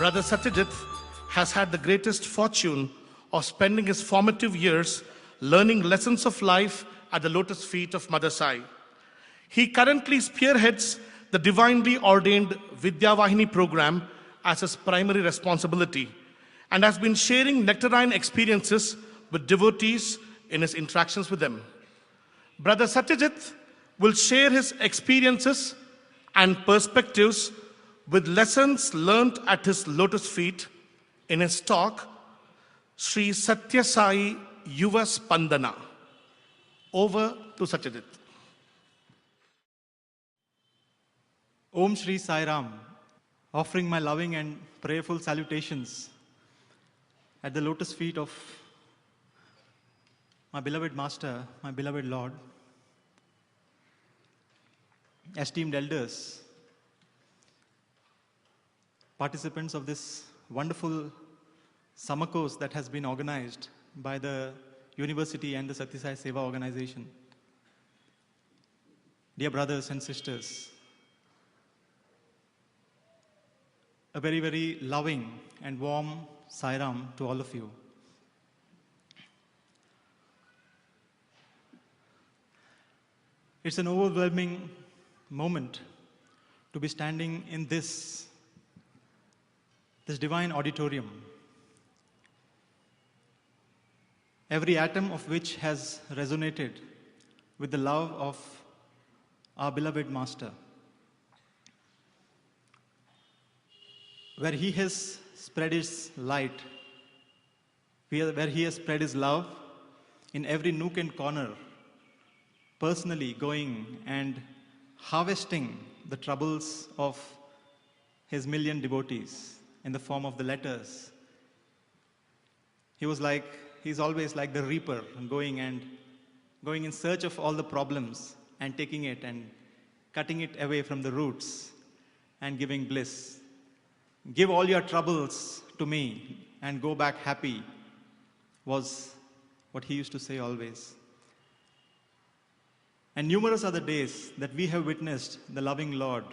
Brother Sathyajit has had the greatest fortune of spending his formative years learning lessons of life at the lotus feet of Mother Sai. He currently spearheads the divinely ordained Vidyavahini program as his primary responsibility and has been sharing nectarine experiences with devotees in his interactions with them. Brother Sathyajit will share his experiences and perspectives with lessons learnt at his lotus feet in his talk, Sri Satya Sai Yuva Spandana. Over to Sathyajit. Om Shri Sai Ram, offering my loving and prayerful salutations at the lotus feet of my beloved Master, my beloved Lord, esteemed elders, participants of this wonderful summer course that has been organized by the university and the Satya Sai Seva organization. Dear brothers and sisters, a very, very loving and warm Sai Ram to all of you. It's an overwhelming moment to be standing in this divine auditorium, every atom of which has resonated with the love of our beloved Master, where he has spread his light, where he has spread his love in every nook and corner, personally going and harvesting the troubles of his million devotees in the form of the letters. He's always like the reaper, going in search of all the problems and taking it and cutting it away from the roots and giving bliss. Give all your troubles to me and go back happy, was what he used to say always. And numerous are the days that we have witnessed the loving Lord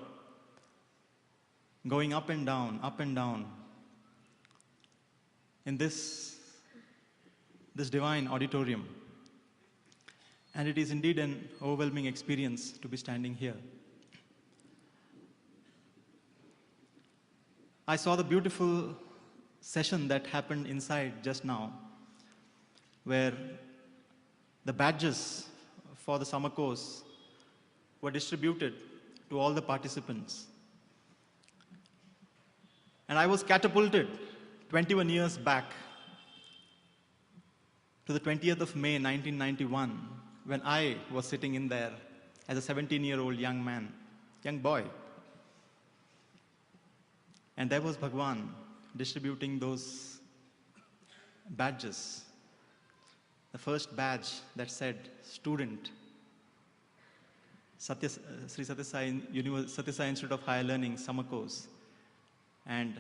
going up and down in this divine auditorium. And it is indeed an overwhelming experience to be standing here. I saw the beautiful session that happened inside just now, where the badges for the summer course were distributed to all the participants. And I was catapulted 21 years back to the 20th of May 1991, when I was sitting in there as a 17-year-old young boy. And there was Bhagwan distributing those badges. The first badge that said student, Sri Satya Sai Institute of Higher Learning summer course, and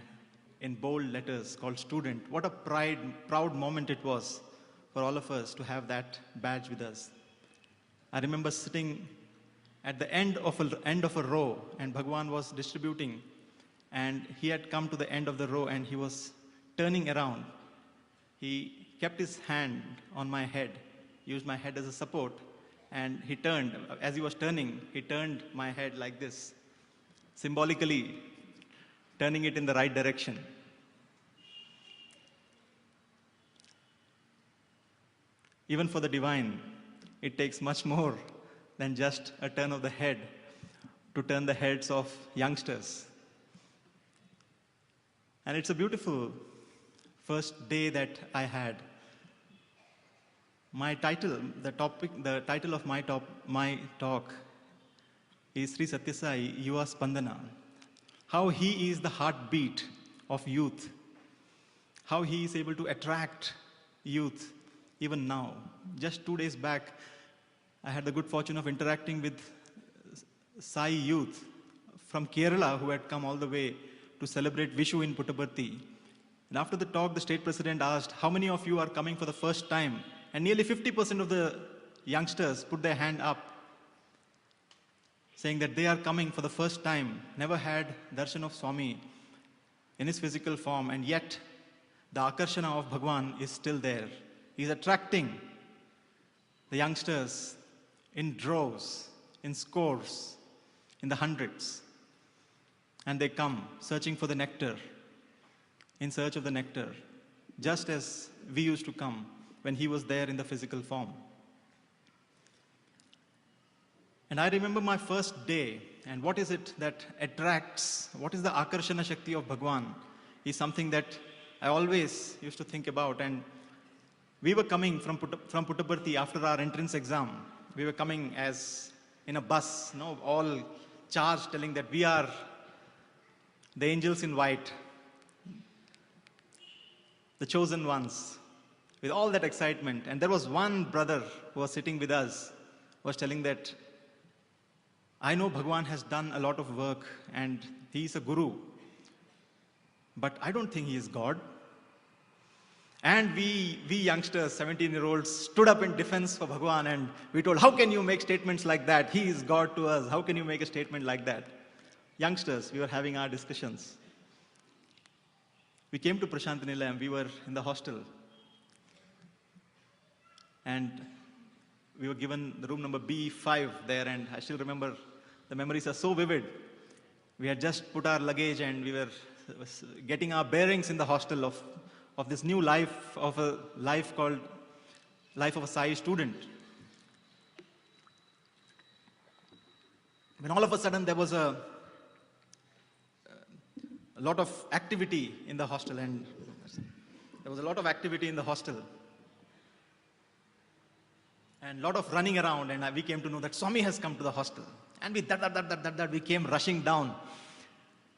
in bold letters called student. What a proud moment it was for all of us to have that badge with us. I remember sitting at the end of a row, and Bhagwan was distributing, and he had come to the end of the row and he was turning around. He kept his hand on my head, used my head as a support, and he turned. As he was turning, he turned my head like this, symbolically turning it in the right direction. Even for the divine, it takes much more than just a turn of the head to turn the heads of youngsters. And it's a beautiful first day that I had. My title, the title of my talk is Sri Satya Sai Yuva Spandana. How he is the heartbeat of youth. How he is able to attract youth even now. Just 2 days back, I had the good fortune of interacting with Sai youth from Kerala who had come all the way to celebrate Vishu in Puttaparthi. And after the talk, the state president asked, how many of you are coming for the first time? And nearly 50% of the youngsters put their hand up, saying that they are coming for the first time, never had darshan of Swami, in his physical form, and yet the akarshana of Bhagwan is still there. He's attracting the youngsters in droves, in scores, in the hundreds. And they come searching for the nectar, in search of the nectar, just as we used to come when he was there in the physical form. And I remember my first day, and what is it that attracts, what is the akarshana shakti of Bhagwan, is something that I always used to think about. And we were coming from Puttaparthi after our entrance exam. We were coming as in a bus, all charged, telling that we are the angels in white, the chosen ones, with all that excitement. And there was one brother who was sitting with us, was telling that, I know Bhagwan has done a lot of work and he is a guru, but I don't think he is God. And we youngsters, 17-year-olds, stood up in defense for Bhagwan, and we told, how can you make statements like that? He is God to us. How can you make a statement like that? Youngsters, we were having our discussions. We came to Prashant Nilayam, we were in the hostel. And we were given the room number B5 there, and I still remember, the memories are so vivid. We had just put our luggage and we were getting our bearings in the hostel of this new life, of a life called life of a SAI student. When all of a sudden there was a lot of activity in the hostel, and there was a lot of activity in the hostel. And a lot of running around, and we came to know that Swami has come to the hostel. And we came rushing down.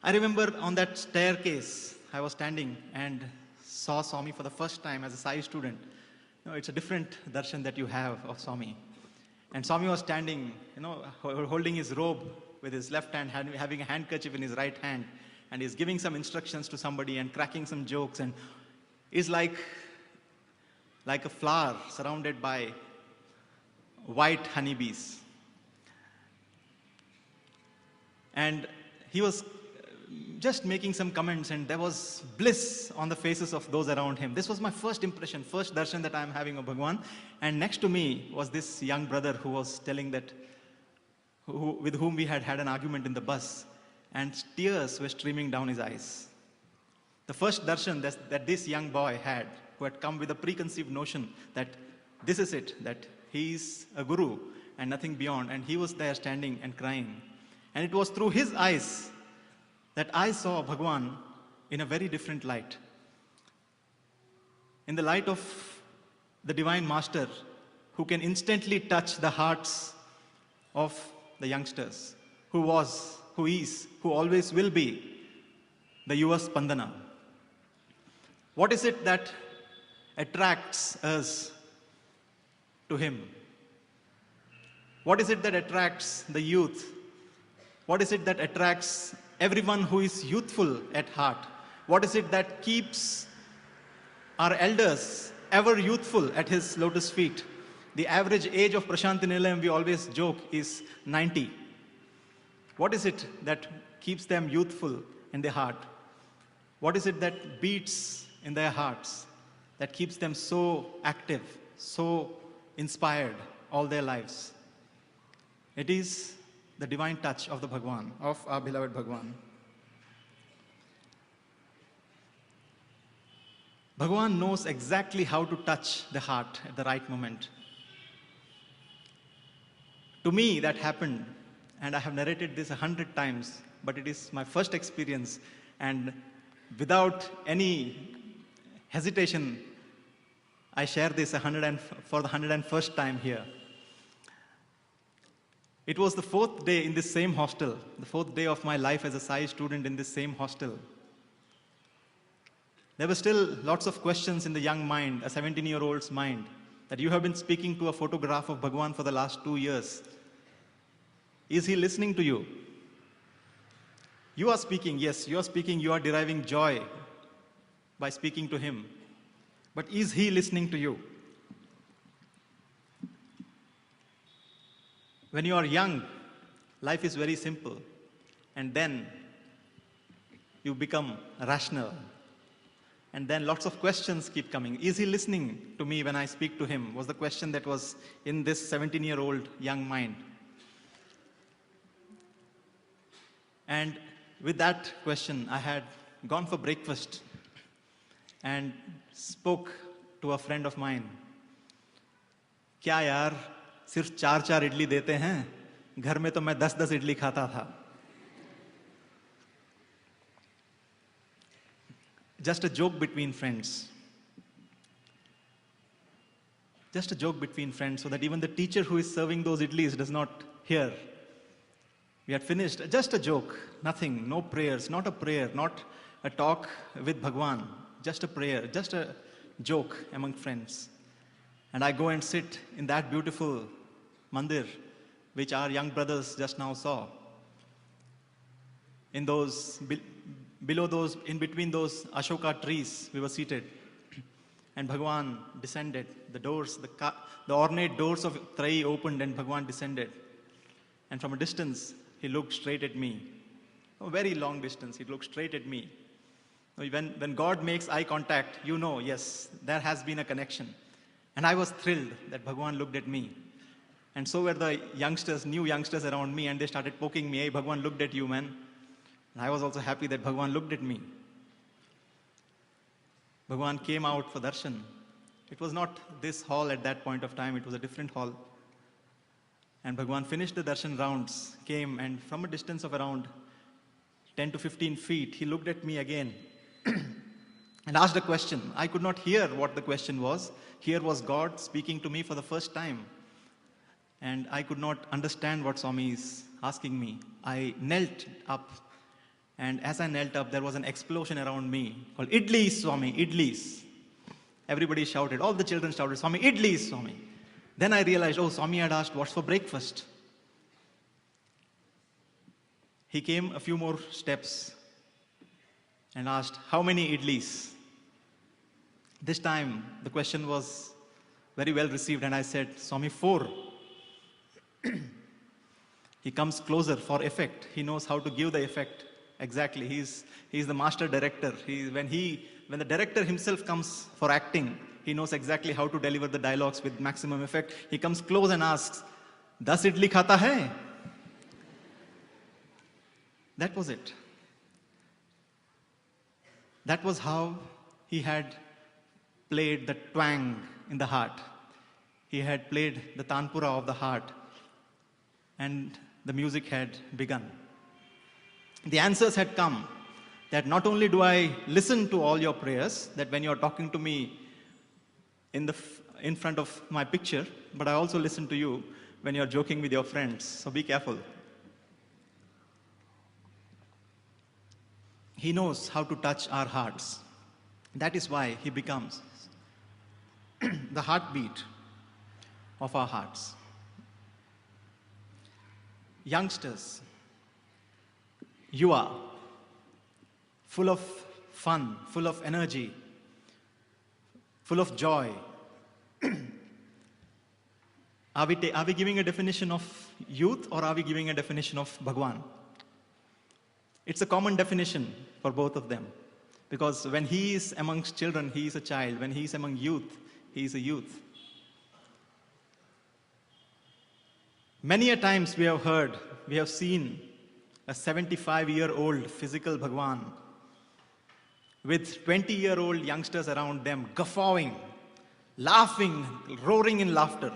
I remember on that staircase, I was standing and saw Swami for the first time as a Sai student. It's a different darshan that you have of Swami. And Swami was standing, holding his robe with his left hand, having a handkerchief in his right hand, and he's giving some instructions to somebody and cracking some jokes, and is like a flower surrounded by white honeybees. And he was just making some comments, and there was bliss on the faces of those around him. This was my first impression, first darshan that I am having of Bhagwan. And next to me was this young brother who was telling that, with whom we had an argument in the bus, and tears were streaming down his eyes. The first darshan that this young boy had, who had come with a preconceived notion that this is it, that he is a guru and nothing beyond, and he was there standing and crying. And it was through his eyes that I saw Bhagwan in a very different light. In the light of the Divine Master, who can instantly touch the hearts of the youngsters, who was, who is, who always will be the Yuva Spandana. What is it that attracts us to him? What is it that attracts the youth? What is it that attracts everyone who is youthful at heart? What is it that keeps our elders ever youthful at his lotus feet? The average age of Prashant Nilayam, we always joke, is 90. What is it that keeps them youthful in their heart? What is it that beats in their hearts, that keeps them so active, so inspired all their lives? It is the divine touch of the Bhagwan, of our beloved Bhagwan. Bhagwan knows exactly how to touch the heart at the right moment. To me, that happened, and I have narrated this 100 times, but it is my first experience, and without any hesitation, I share this for the 101st time here. It was the 4th day in this same hostel, the 4th day of my life as a Sai student in this same hostel. There were still lots of questions in the young mind, a 17-year-old's mind, that you have been speaking to a photograph of Bhagwan for the last 2 years. Is he listening to you? You are speaking, yes, you are speaking, you are deriving joy by speaking to him. But is he listening to you? When you are young, life is very simple. And then, you become rational. And then lots of questions keep coming. Is he listening to me when I speak to him? Was the question that was in this 17-year-old young mind. And with that question, I had gone for breakfast and spoke to a friend of mine. क्या यार सिर्फ 4-4 इडली देते हैं, घर में तो मैं 10-10 इडली खाता था. Just a joke between friends. Just a joke between friends, so that even the teacher who is serving those idlis does not hear. We had finished. Just a joke. Nothing. No prayers. Not a prayer. Not a talk with Bhagwan. Just a prayer. Just a joke among friends. And I go and sit in that beautiful mandir, which our young brothers just now saw. In those below those, in between those Ashoka trees, we were seated. And Bhagwan descended. The doors, the ornate doors of Trai opened and Bhagwan descended. And from a distance, he looked straight at me. A very long distance, he looked straight at me. When God makes eye contact, you know, yes, there has been a connection. And I was thrilled that Bhagwan looked at me. And so were the youngsters, new youngsters around me, and they started poking me. Hey, Bhagwan looked at you, man. And I was also happy that Bhagwan looked at me. Bhagwan came out for darshan. It was not this hall at that point of time, it was a different hall. And Bhagwan finished the darshan rounds, came, and from a distance of around 10 to 15 feet, he looked at me again and asked a question. I could not hear what the question was. Here was God speaking to me for the first time. And I could not understand what Swami is asking me. I knelt up. And as I knelt up, there was an explosion around me called, Idlis, Swami, Idlis. Everybody shouted, all the children shouted, Swami, Idlis, Swami. Then I realized, oh, Swami had asked, what's for breakfast? He came a few more steps and asked, how many Idlis? This time, the question was very well received, and I said, Swami, 4. He comes closer for effect. He knows how to give the effect. Exactly. He's the master director. When the director himself comes for acting, he knows exactly how to deliver the dialogues with maximum effect. He comes close and asks, 10 idli khata hai? That was it. That was how he had played the twang in the heart. He had played the tanpura of the heart, and the music had begun. The answers had come, that not only do I listen to all your prayers, that when you're talking to me in front of my picture, but I also listen to you when you're joking with your friends, so be careful. He knows how to touch our hearts. That is why he becomes the heartbeat of our hearts. Youngsters, you are full of fun, full of energy, full of joy. Are we giving a definition of youth, or are we giving a definition of Bhagwan? It's a common definition for both of them. Because when he is amongst children, he is a child. When he is among youth, he is a youth. Many a times we have seen a 75-year-old physical Bhagwan with 20-year-old youngsters around them, guffawing, laughing, roaring in laughter.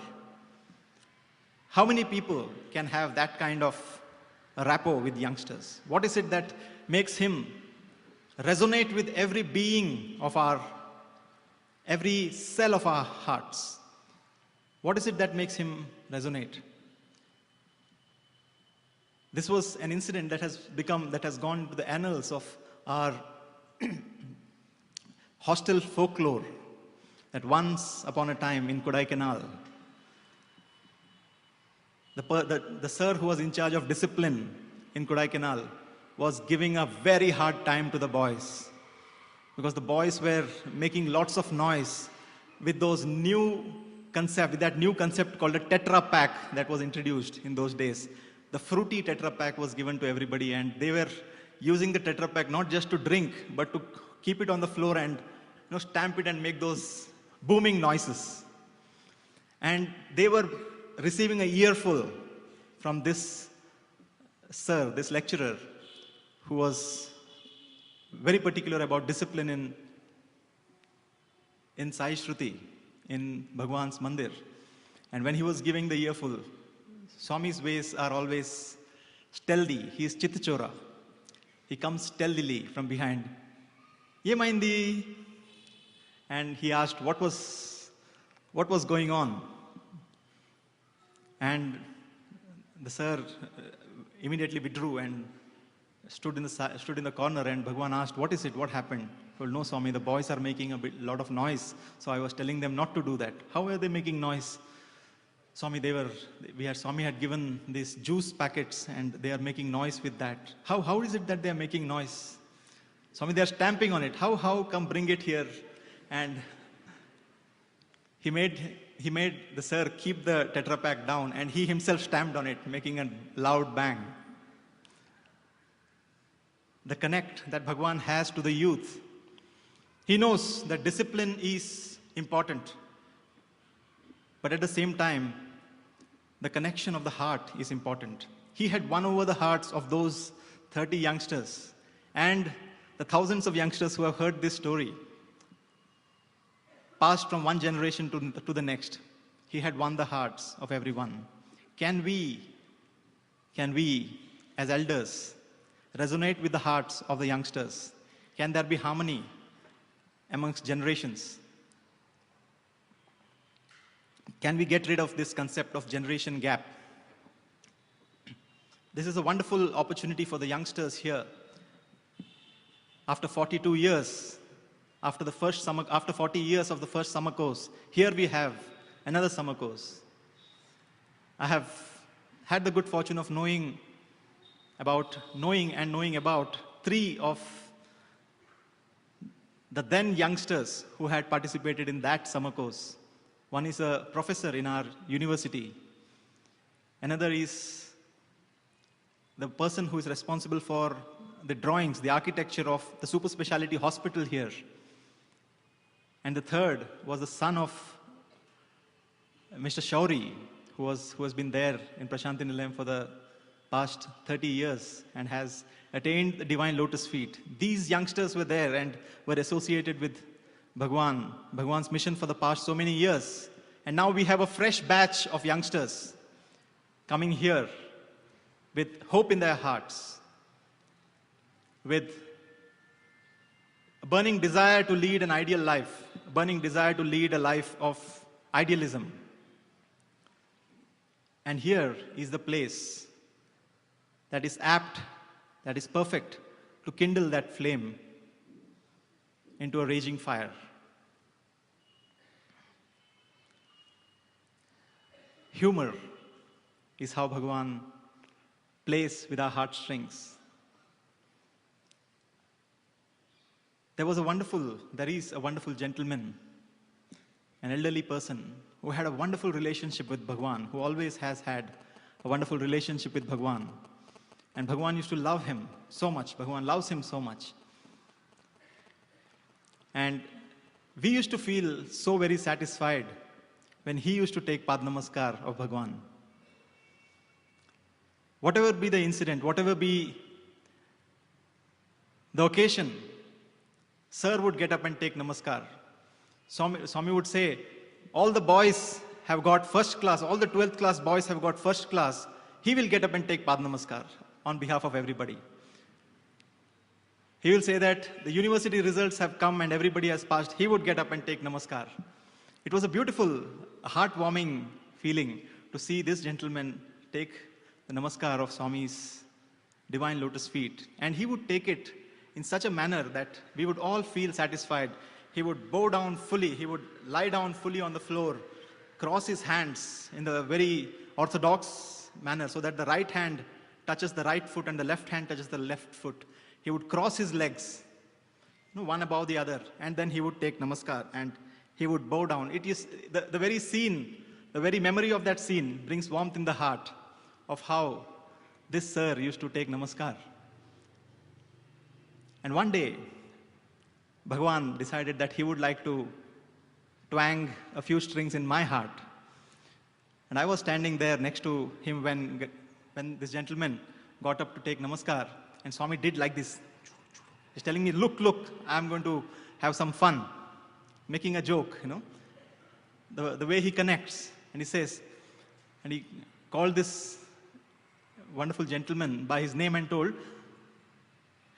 How many people can have that kind of rapport with youngsters? What is it that makes him resonate with every being of every cell of our hearts? What is it that makes him resonate? This was an incident that has gone to the annals of our hostel folklore, that once upon a time in Kodaikanal, the sir who was in charge of discipline in Kodaikanal was giving a very hard time to the boys, because the boys were making lots of noise with that new concept called a Tetra Pak that was introduced in those days. The fruity Tetra Pak was given to everybody, and they were using the Tetra Pak not just to drink, but to keep it on the floor and stamp it and make those booming noises. And they were receiving a earful from this sir, this lecturer, who was very particular about discipline in Sai Shruti, in Bhagwan's Mandir. And when he was giving the earful, Swami's ways are always stealthy. He is Chittachora. He comes stealthily from behind. Ye Maindi? And he asked what was going on. And the sir immediately withdrew and stood in the corner, and Bhagwan asked, what is it? What happened? He told, no, Swami, the boys are making a lot of noise, so I was telling them not to do that. How are they making noise? Swami, Swami had given these juice packets and they are making noise with that. How is it that they are making noise? Swami, they are stamping on it. How come bring it here? And he made the sir keep the Tetra Pak down, and he himself stamped on it, making a loud bang. The connect that Bhagwan has to the youth. He knows that discipline is important, but at the same time, the connection of the heart is important. He had won over the hearts of those 30 youngsters and the thousands of youngsters who have heard this story, passed from one generation to the next. He had won the hearts of everyone. Can we, as elders, resonate with the hearts of the youngsters? Can there be harmony amongst generations? Can we get rid of this concept of generation gap? This is a wonderful opportunity for the youngsters here. After 42 years, after 40 years of the first summer course, here we have another summer course. I have had the good fortune of knowing about three of the then youngsters who had participated in that summer course. One is a professor in our university. Another is the person who is responsible for the drawings, the architecture of the super specialty hospital here. And the third was the son of Mr. Shauri, who has been there in Prashanti Nilayam for the past 30 years and has attained the divine lotus feet. These youngsters were there and were associated with Bhagwan's mission for the past so many years. And now we have a fresh batch of youngsters coming here with hope in their hearts, with a burning desire to lead an ideal life, a burning desire to lead a life of idealism. And here is the place that is apt, that is perfect to kindle that flame into a raging fire. Humor is how Bhagwan plays with our heartstrings. There is a wonderful gentleman, an elderly person who had a wonderful relationship with Bhagwan, who always has had a wonderful relationship with Bhagwan. And Bhagwan used to love him so much. Bhagwan loves him so much. And we used to feel so very satisfied when he used to take Pad Namaskar of Bhagwan. Whatever be the incident, whatever be the occasion, Sir would get up and take Namaskar. Swami would say, all the boys have got first class, all the 12th class boys have got first class. He will get up and take Pad Namaskar on behalf of everybody. He will say that the university results have come and everybody has passed. He would get up and take Namaskar. It was a beautiful, heartwarming feeling to see this gentleman take the Namaskar of Swami's divine lotus feet. And he would take it in such a manner that we would all feel satisfied. He would bow down fully, he would lie down fully on the floor, cross his hands in the very orthodox manner so that the right hand touches the right foot and the left hand touches the left foot. He would cross his legs, one above the other, and then he would take Namaskar and he would bow down. It is the very scene, the very memory of that scene brings warmth in the heart of how this sir used to take Namaskar. And one day, Bhagwan decided that he would like to twang a few strings in my heart. And I was standing there next to him when this gentleman got up to take namaskar, and Swami did like this. He's telling me, look, I'm going to have some fun, making a joke, the way he connects. And he says, and he called this wonderful gentleman by his name and told,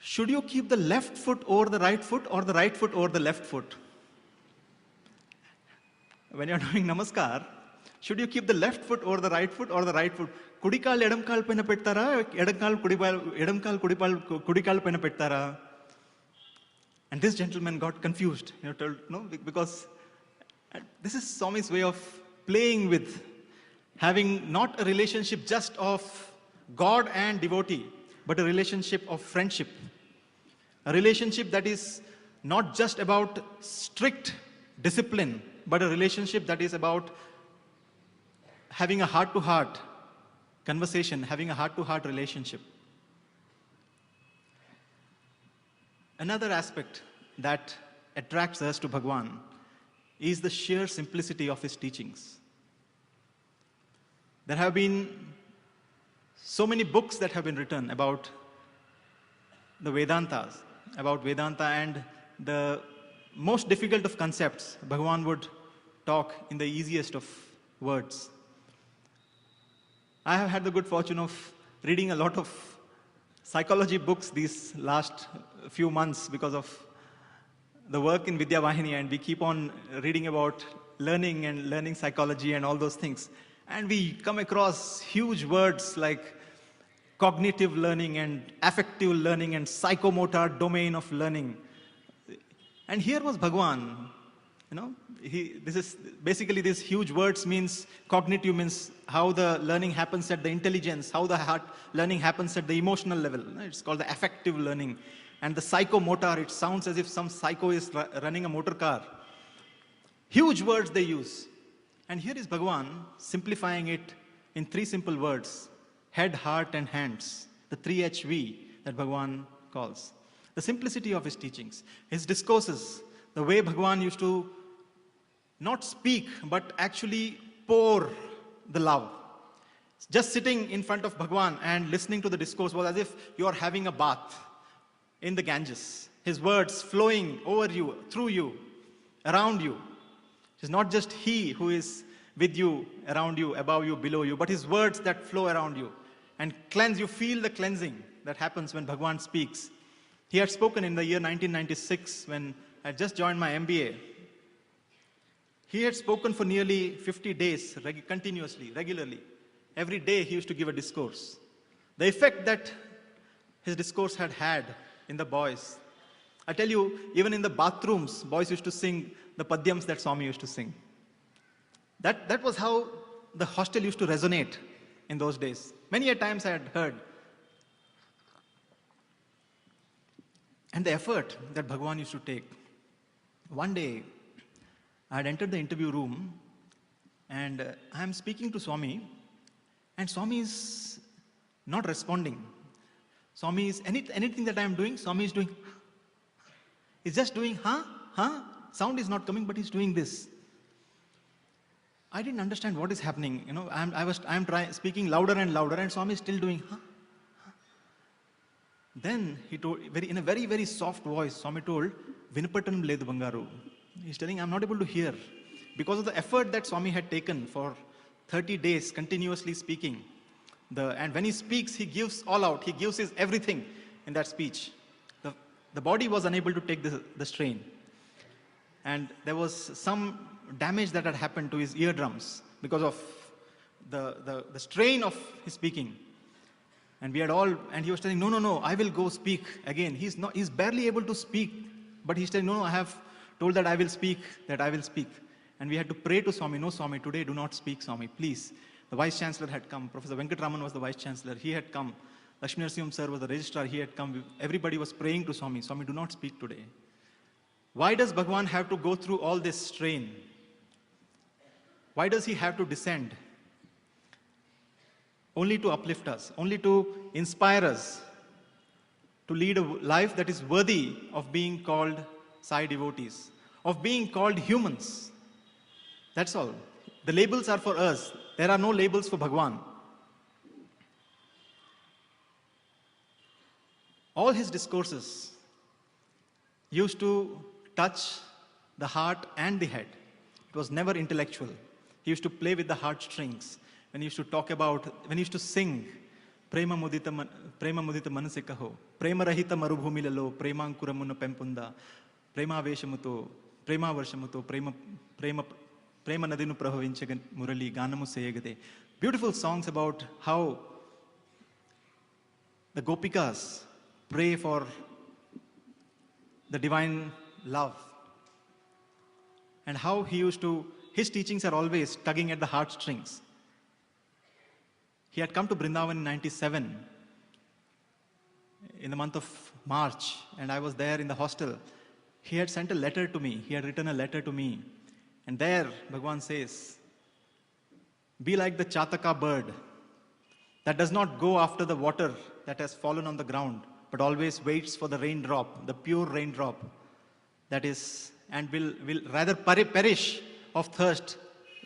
should you keep the left foot over the right foot or the right foot over the left foot? When you're doing namaskar, should you keep the left foot over the right foot or the right foot? Kudikal edamkal paina pettara, edamkal kudikal paina pettara. And this gentleman got confused, because this is Swami's way of playing with, having not a relationship just of God and devotee, but a relationship of friendship. A relationship that is not just about strict discipline, but a relationship that is about having a heart-to-heart conversation, having a heart-to-heart relationship. Another aspect that attracts us to Bhagwan is the sheer simplicity of his teachings. There have been so many books that have been written about the Vedantas, about Vedanta, and the most difficult of concepts, Bhagwan would talk in the easiest of words. I have had the good fortune of reading a lot of psychology books these last few months because of the work in Vidya Vahini, and we keep on reading about learning and learning psychology and all those things. And we come across huge words like cognitive learning and affective learning and psychomotor domain of learning. And here was Bhagwan, this is basically, these huge words means cognitive means how the learning happens at the intelligence, how the learning happens at the emotional level. It's called the affective learning. And the psychomotor, it sounds as if some psycho is running a motor car. Huge words they use. And here is Bhagwan simplifying it in 3 simple words: head, heart, and hands. The 3HV that Bhagwan calls. The simplicity of his teachings, his discourses, the way Bhagwan used to not speak, but actually pour the love. Just sitting in front of Bhagwan and listening to the discourse was as if you are having a bath in the Ganges. His words flowing over you, through you, around you. It's not just he who is with you, around you, above you, below you, but his words that flow around you and cleanse. You feel the cleansing that happens when Bhagwan speaks. He had spoken in the year 1996 when I had just joined my MBA. He had spoken for nearly 50 days, continuously, regularly. Every day he used to give a discourse. The effect that his discourse had in the boys. I tell you, even in the bathrooms, boys used to sing the padyams that Swami used to sing. That was how the hostel used to resonate in those days. Many a times I had heard. And the effort that Bhagwan used to take. One day, I had entered the interview room and I am speaking to Swami, and Swami is not responding. Swami is, anything that I am doing, Swami is doing. He's just doing, sound is not coming, but he's doing this. I didn't understand what is happening. I'm speaking louder and louder, and Swami is still doing, Then he told, in a very, very soft voice, Swami told, Vinapatanam ledu bangaru. He's telling, I'm not able to hear. Because of the effort that Swami had taken for 30 days, continuously speaking. And when he speaks, he gives all out. He gives his everything in that speech. The body was unable to take the strain. And there was some damage that had happened to his eardrums because of the strain of his speaking. And he was telling, no, I will go speak again. He's barely able to speak, but he's telling, no, I have told that I will speak. And we had to pray to Swami, no, Swami, today do not speak, Swami, please. The Vice Chancellor had come. Professor Venkatraman was the Vice Chancellor. He had come. Lakshmi Narasimham sir was the registrar. He had come. Everybody was praying to Swami, Swami, do not speak today. Why does Bhagwan have to go through all this strain? Why does he have to descend? Only to uplift us, only to inspire us. to lead a life that is worthy of being called Sai devotees, of being called humans. That's all. The labels are for us. There are no labels for Bhagwan. All his discourses used to touch the heart and the head. It was never intellectual. He used to play with the heartstrings. When he used to talk about, when he used to sing, Prema mudita manasikaho, Prema rahita marubhumilalo, Prema ankuramuna pempunda, Prema veshamuto, Prema varshamuto, Prema nadinu prahavinchagan murali, Ganamu seyagade. Beautiful songs about how the Gopikas pray for the divine love. And how he used to, his teachings are always tugging at the heartstrings. He had come to Brindavan in 97, in the month of March, and I was there in the hostel. He had sent a letter to me. He had written a letter to me. And there, Bhagwan says, be like the Chataka bird that does not go after the water that has fallen on the ground, but always waits for the raindrop, the pure raindrop that is, and will rather perish of thirst,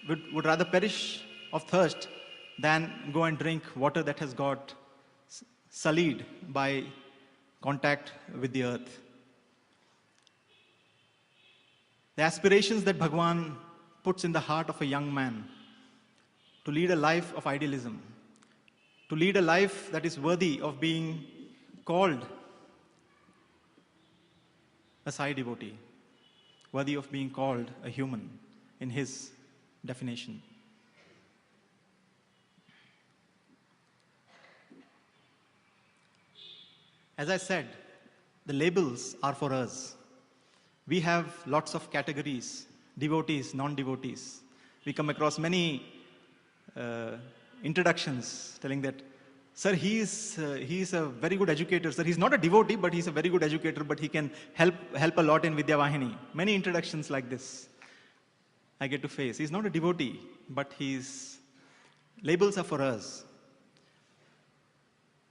would rather perish of thirst than go and drink water that has got sullied by contact with the earth. The aspirations that Bhagwan puts in the heart of a young man to lead a life of idealism, to lead a life that is worthy of being called a Sai devotee, worthy of being called a human in his definition. As I said, the labels are for us. We have lots of categories, devotees, non-devotees. We come across many introductions telling that, sir, he is a very good educator. Sir, he's not a devotee, but he's a very good educator, but he can help a lot in Vidya Vahini. Many introductions like this I get to face. He's not a devotee, but his labels are for us.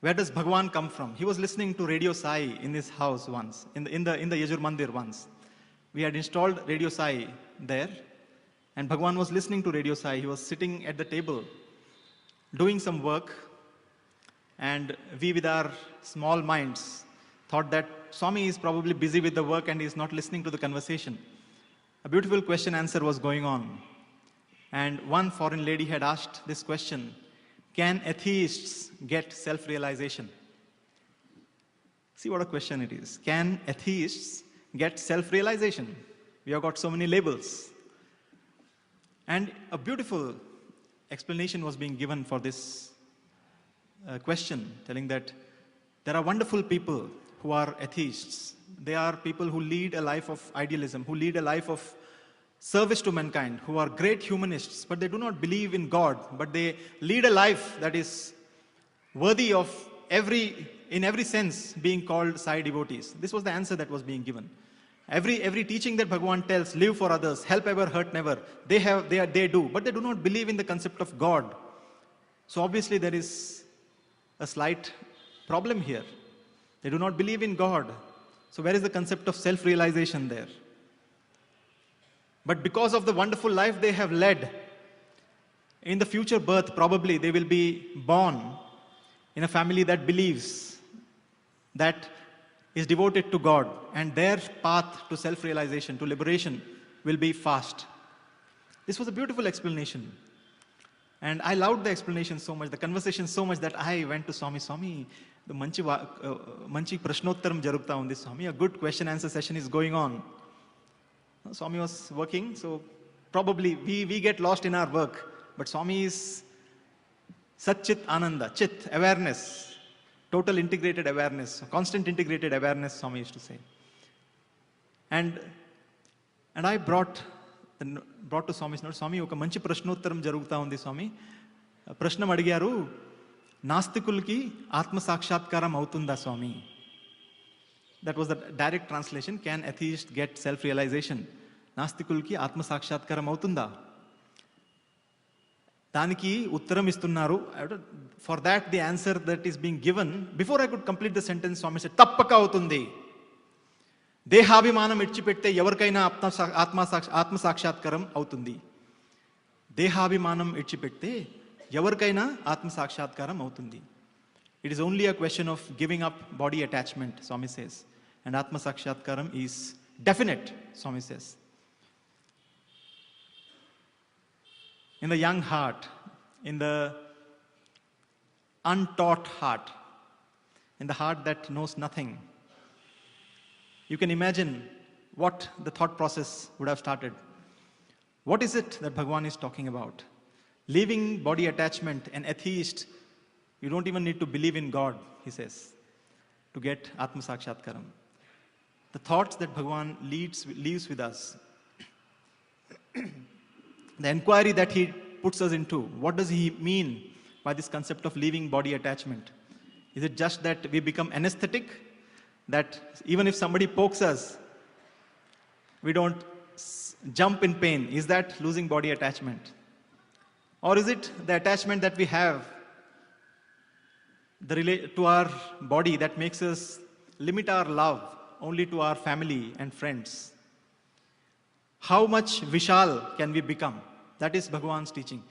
Where does Bhagwan come from? He was listening to Radio Sai in his house once, in the Yajur Mandir once. We had installed Radio Sai there, and Bhagwan was listening to Radio Sai. He was sitting at the table, doing some work, and we with our small minds thought that Swami is probably busy with the work and he is not listening to the conversation. A beautiful question answer was going on. And one foreign lady had asked this question, can atheists get self-realization? See what a question it is. Can atheists get self-realization? We have got so many labels. And a beautiful explanation was being given for this question, telling that there are wonderful people who are atheists. They are people who lead a life of idealism, who lead a life of service to mankind, who are great humanists, but they do not believe in God, but they lead a life that is worthy of in every sense being called Sai devotees. This was the answer that was being given. Every teaching that Bhagwan tells, live for others, help ever, hurt never, they do, but they do not believe in the concept of God. So obviously there is a slight problem here. They do not believe in God. So where is the concept of self-realization there? But because of the wonderful life they have led, in the future birth, probably they will be born in a family that believes, that is devoted to God, and their path to self-realization, to liberation, will be fast. This was a beautiful explanation. And I loved the explanation so much, the conversation so much, that I went to Swami, the manchi prashnottaram jarugta undi Swami, a good question answer session is going on. Swami was working, so probably we get lost in our work, but Swami is Satchit Ananda, Chit, awareness, total integrated awareness, constant integrated awareness, Swami used to say. And I brought to Swami's note, Swami, oka manchi prashnottaram jaruguta undi Swami. Prashnam adigaru, nastikulki atma sakshatkaram avutunda Swami. That was the direct translation. Can atheists get self-realization? Nastikulki atma sakshatkaram avutunda. దానికి ఉత్తరం ఇస్తున్నారు. For that the answer that is being given, before I could complete the sentence Swami said, తప్పక అవుతుంది. దేహాభిమానం ఇచ్చిపెడితే ఎవరికైనా ఆత్మ సాక్షాత్కారం అవుతుంది. దేహాభిమానం ఇచ్చిపెడితే ఎవరికైనా ఆత్మ సాక్షాత్కారం అవుతుంది. It is only a question of giving up body attachment, Swami says. And Atma Sakshatkaram is definite, Swami says. In the young heart, in the untaught heart, in the heart that knows nothing, you can imagine what the thought process would have started. What is it that Bhagavan is talking about? Leaving body attachment, an atheist, you don't even need to believe in God, he says, to get Atma Sakshatkaram. The thoughts that Bhagavan leaves with us, the inquiry that he puts us into, what does he mean by this concept of leaving body attachment? Is it just that we become anesthetic? That even if somebody pokes us, we don't jump in pain? Is that losing body attachment? Or is it the attachment that we have to our body that makes us limit our love only to our family and friends? How much vishal can we become? That is Bhagavan's teaching.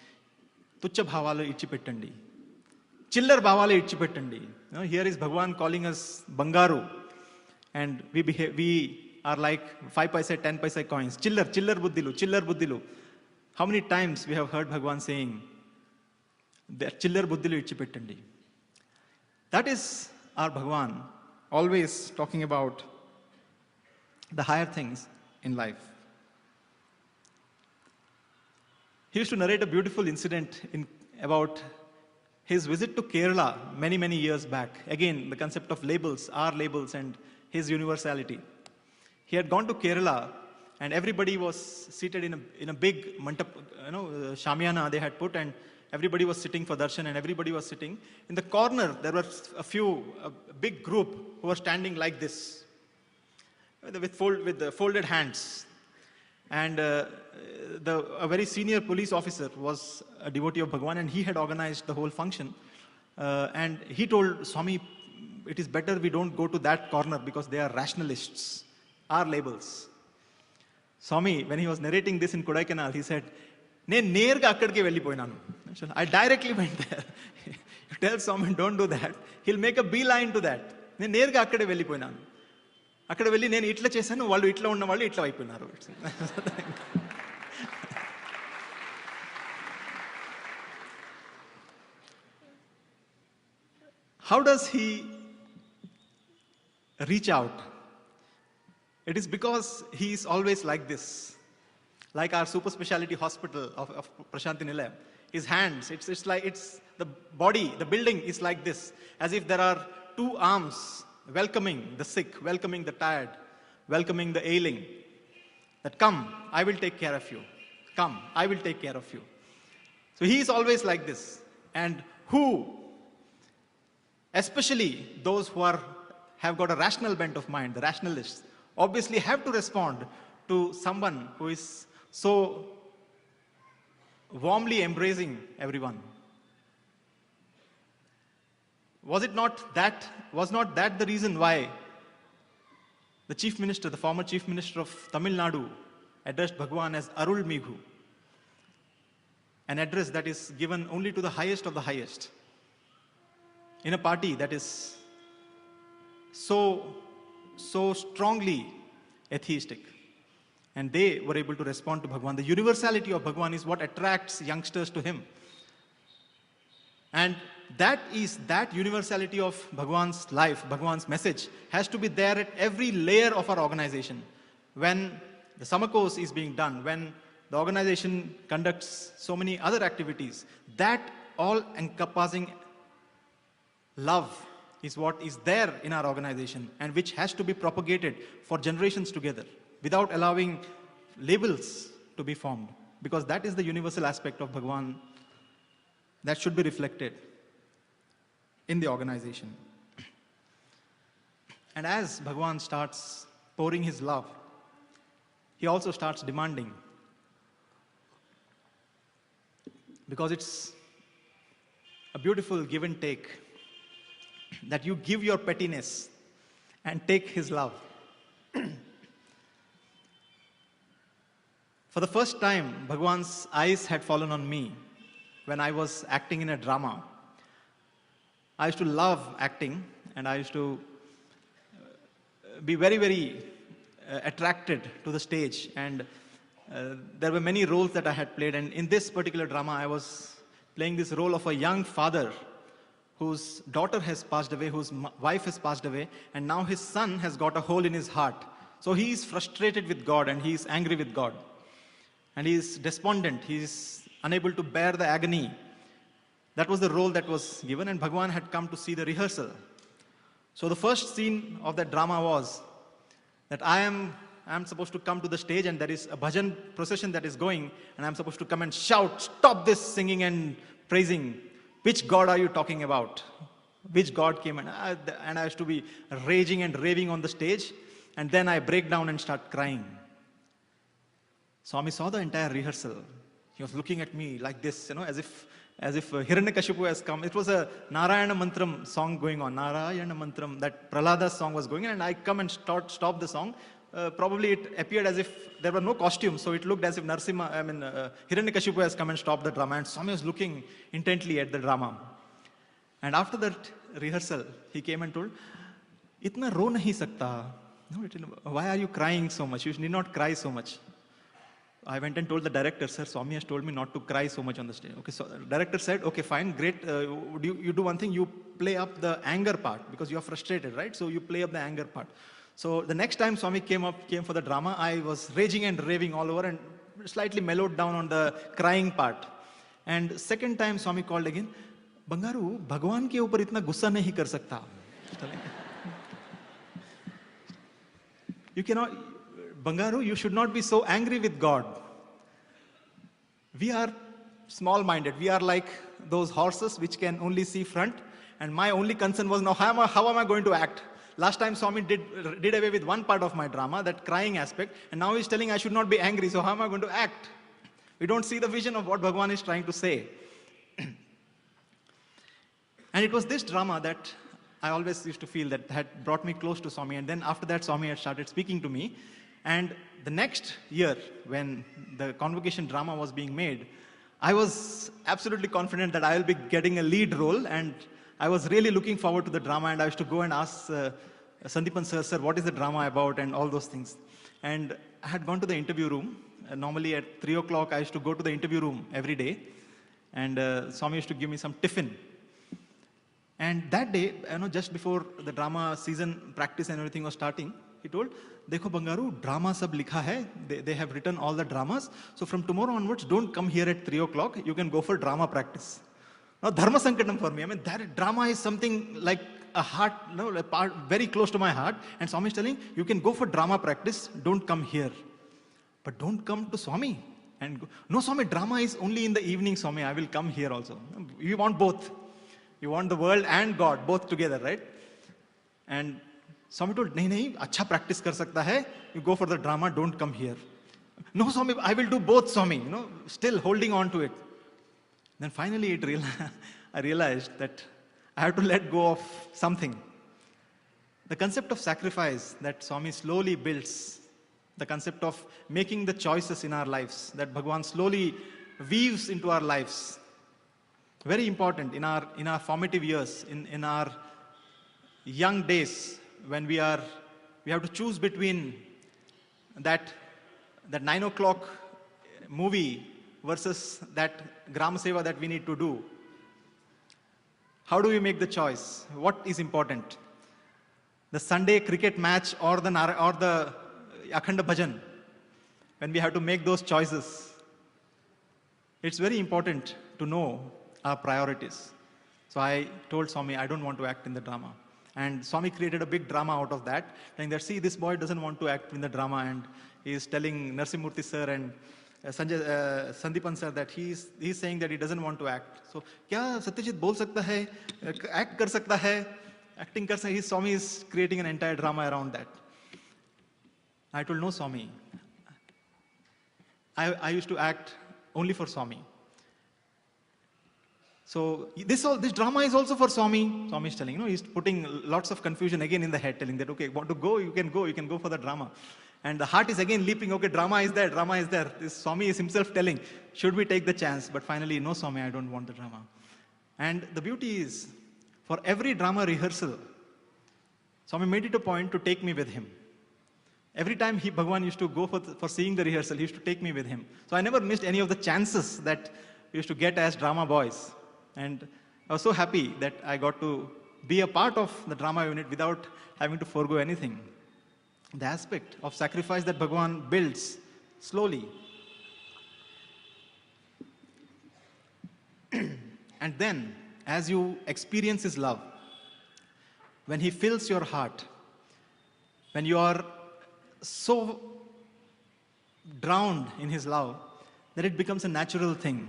Tuchcha bhavalu ichipettandi. Chillar bhavalu ichipettandi. Here is Bhagavan calling us bangaru, and we are like 5 paise, 10 paise coins. Chillar buddilu. How many times we have heard Bhagavan saying that chillar buddilu ichipettandi? That is our Bhagavan, always talking about the higher things in life. He used to narrate a beautiful incident about his visit to Kerala many years back. Again, the concept of labels, our labels and his universality. He had gone to Kerala, and everybody was seated in a big mantap, shamyana they had put, and everybody was sitting for darshan, and everybody was sitting. In the corner, there were a big group who were standing like this, with the folded hands. And a very senior police officer was a devotee of Bhagavan, and he had organized the whole function. And he told Swami, it is better we don't go to that corner because they are rationalists, our labels. Swami, when he was narrating this in Kodaikanal, he said, I directly went there. You tell Swami, don't do that. He'll make a beeline to that. అక్కడ వెళ్ళి నేను ఇట్లా చేశాను, వాళ్ళు ఇట్లా ఉన్న వాళ్ళు ఇట్లా అయిపోయినారు. How does he reach out? It is because he is always like this. Like our super specialty hospital of Prashanti Nilayam. His hands, it's the body, the building is like this. As if there are two arms welcoming the sick, welcoming the tired, welcoming the ailing. That come, I will take care of you. Come, I will take care of you. So he is always like this. And who, especially those who have got a rational bent of mind, the rationalists, obviously have to respond to someone who is so warmly embracing everyone. Was not that the reason why the chief minister, the former chief minister of Tamil Nadu, addressed Bhagavan as Arul Meghu, an address that is given only to the highest of the highest, in a party that is so strongly atheistic. And they were able to respond to Bhagavan. The universality of Bhagavan is what attracts youngsters to him. And that universality of Bhagavan's life, Bhagavan's message, has to be there at every layer of our organization. When the summer course is being done, when the organization conducts so many other activities, that all-encompassing love is what is there in our organization, and which has to be propagated for generations together, without allowing labels to be formed. Because that is the universal aspect of Bhagavan that should be reflected in the organization. And as Bhagavan starts pouring his love, he also starts demanding. because it's a beautiful give and take, that you give your pettiness and take his love. For the first time, Bhagwan's eyes had fallen on me when I was acting in a drama. I used to love acting, and I used to be very, very attracted to the stage. And there were many roles that I had played. And in this particular drama, I was playing this role of a young father whose daughter has passed away, whose wife has passed away, and now his son has got a hole in his heart. So he is frustrated with God and he is angry with God. And he is despondent. He is unable to bear the agony. That was the role that was given, and Bhagwan had come to see the rehearsal. So the first scene of that drama was that I am supposed to come to the stage, and there is a bhajan procession that is going, and I'm supposed to come and shout, "Stop this singing and praising. Which God are you talking about? Which God came?" And I used to be raging and raving on the stage, and then I break down and start crying. Swami saw the entire rehearsal. He was looking at me like this, as if Hiranyakashipu has come. It was a Narayana Mantram song going on. Narayana Mantram, that Prahlada's song was going on, and I come and stop the song. Probably it appeared as if there were no costumes, so it looked as if Hiranyakashipu has come and stopped the drama, and Swami was looking intently at the drama. And after that rehearsal, he came and told, "Itna ro nahi sakta. Why are you crying so much? You need not cry so much." I went and told the director, "Sir, Swami has told me not to cry so much on the stage." Okay, so the director said, "Okay, fine, great. You do one thing, you play up the anger part because you are frustrated, right? So you play up the anger part." So the next time Swami came for the drama, I was raging and raving all over and slightly mellowed down on the crying part. And second time Swami called again, "Bangaru, Bhagwan ke upar itna gussa nahi kar sakta." You cannot, Bangaru, you should not be so angry with God. We are small-minded. We are like those horses which can only see front. And my only concern was, now how am I going to act? Last time Swami did away with one part of my drama, that crying aspect. And now he's telling I should not be angry. So how am I going to act? We don't see the vision of what Bhagwan is trying to say. And it was this drama that I always used to feel that had brought me close to Swami. And then after that, Swami had started speaking to me. And the next year, when the convocation drama was being made, I was absolutely confident that I will be getting a lead role. And I was really looking forward to the drama. And I used to go and ask Sandeepan sir, what is the drama about, and all those things. And I had gone to the interview room. Normally at 3 o'clock, I used to go to the interview room every day. And Swami used to give me some tiffin. And that day, just before the drama season practice and everything was starting, he told, "Dekho Bangaru, drama sab likha hai. They have written all the dramas. So from tomorrow onwards, don't come here at 3 o'clock. You can go for drama practice." Now, dharma sankatam for me. That drama is something like a heart, a part very close to my heart. And Swami is telling, you can go for drama practice. Don't come here. But don't come to Swami. And go, "No, Swami, drama is only in the evening, Swami. I will come here also." We want both. You want the world and God, both together, right? And Swami told, nahi, acha practice kar sakta hai. You go for the drama, don't come here. "No, Swami, I will do both, Swami." Still holding on to it. Then finally I realized that I have to let go of something. The concept of sacrifice that Swami slowly builds, the concept of making the choices in our lives, that Bhagwan slowly weaves into our lives. Very important in our formative years, in our young days, when we have to choose between that 9 o'clock movie versus that Gram Seva that we need to do. How do we make the choice? What is important? The Sunday cricket match or the Akhanda Bhajan? When we have to make those choices, it's very important to know our priorities. So I told Swami, I don't want to act in the drama. And Swami created a big drama out of that, saying that, see, this boy doesn't want to act in the drama, and he is telling Narsimurthy sir and Sandeepan sir that he's saying that he doesn't want to act. So, kya Satyajit bol sakta hai? Act kar sakta hai? Acting kar sakta hai? Swami is creating an entire drama around that. I told, no, Swami. I used to act only for Swami. So this drama is also for Swami. Swami is telling, he's putting lots of confusion again in the head, telling that, okay, want to go, you can go for the drama. And the heart is again leaping, okay, drama is there. This Swami is himself telling, should we take the chance? But finally, no Swami, I don't want the drama. And the beauty is, for every drama rehearsal, Swami made it a point to take me with him. Every time Bhagwan used to go for seeing the rehearsal, he used to take me with him. So I never missed any of the chances that we used to get as drama boys. And I was so happy that I got to be a part of the drama unit without having to forego anything. The aspect of sacrifice that Bhagwan builds slowly. And then, as you experience his love, when he fills your heart, when you are so drowned in his love, that it becomes a natural thing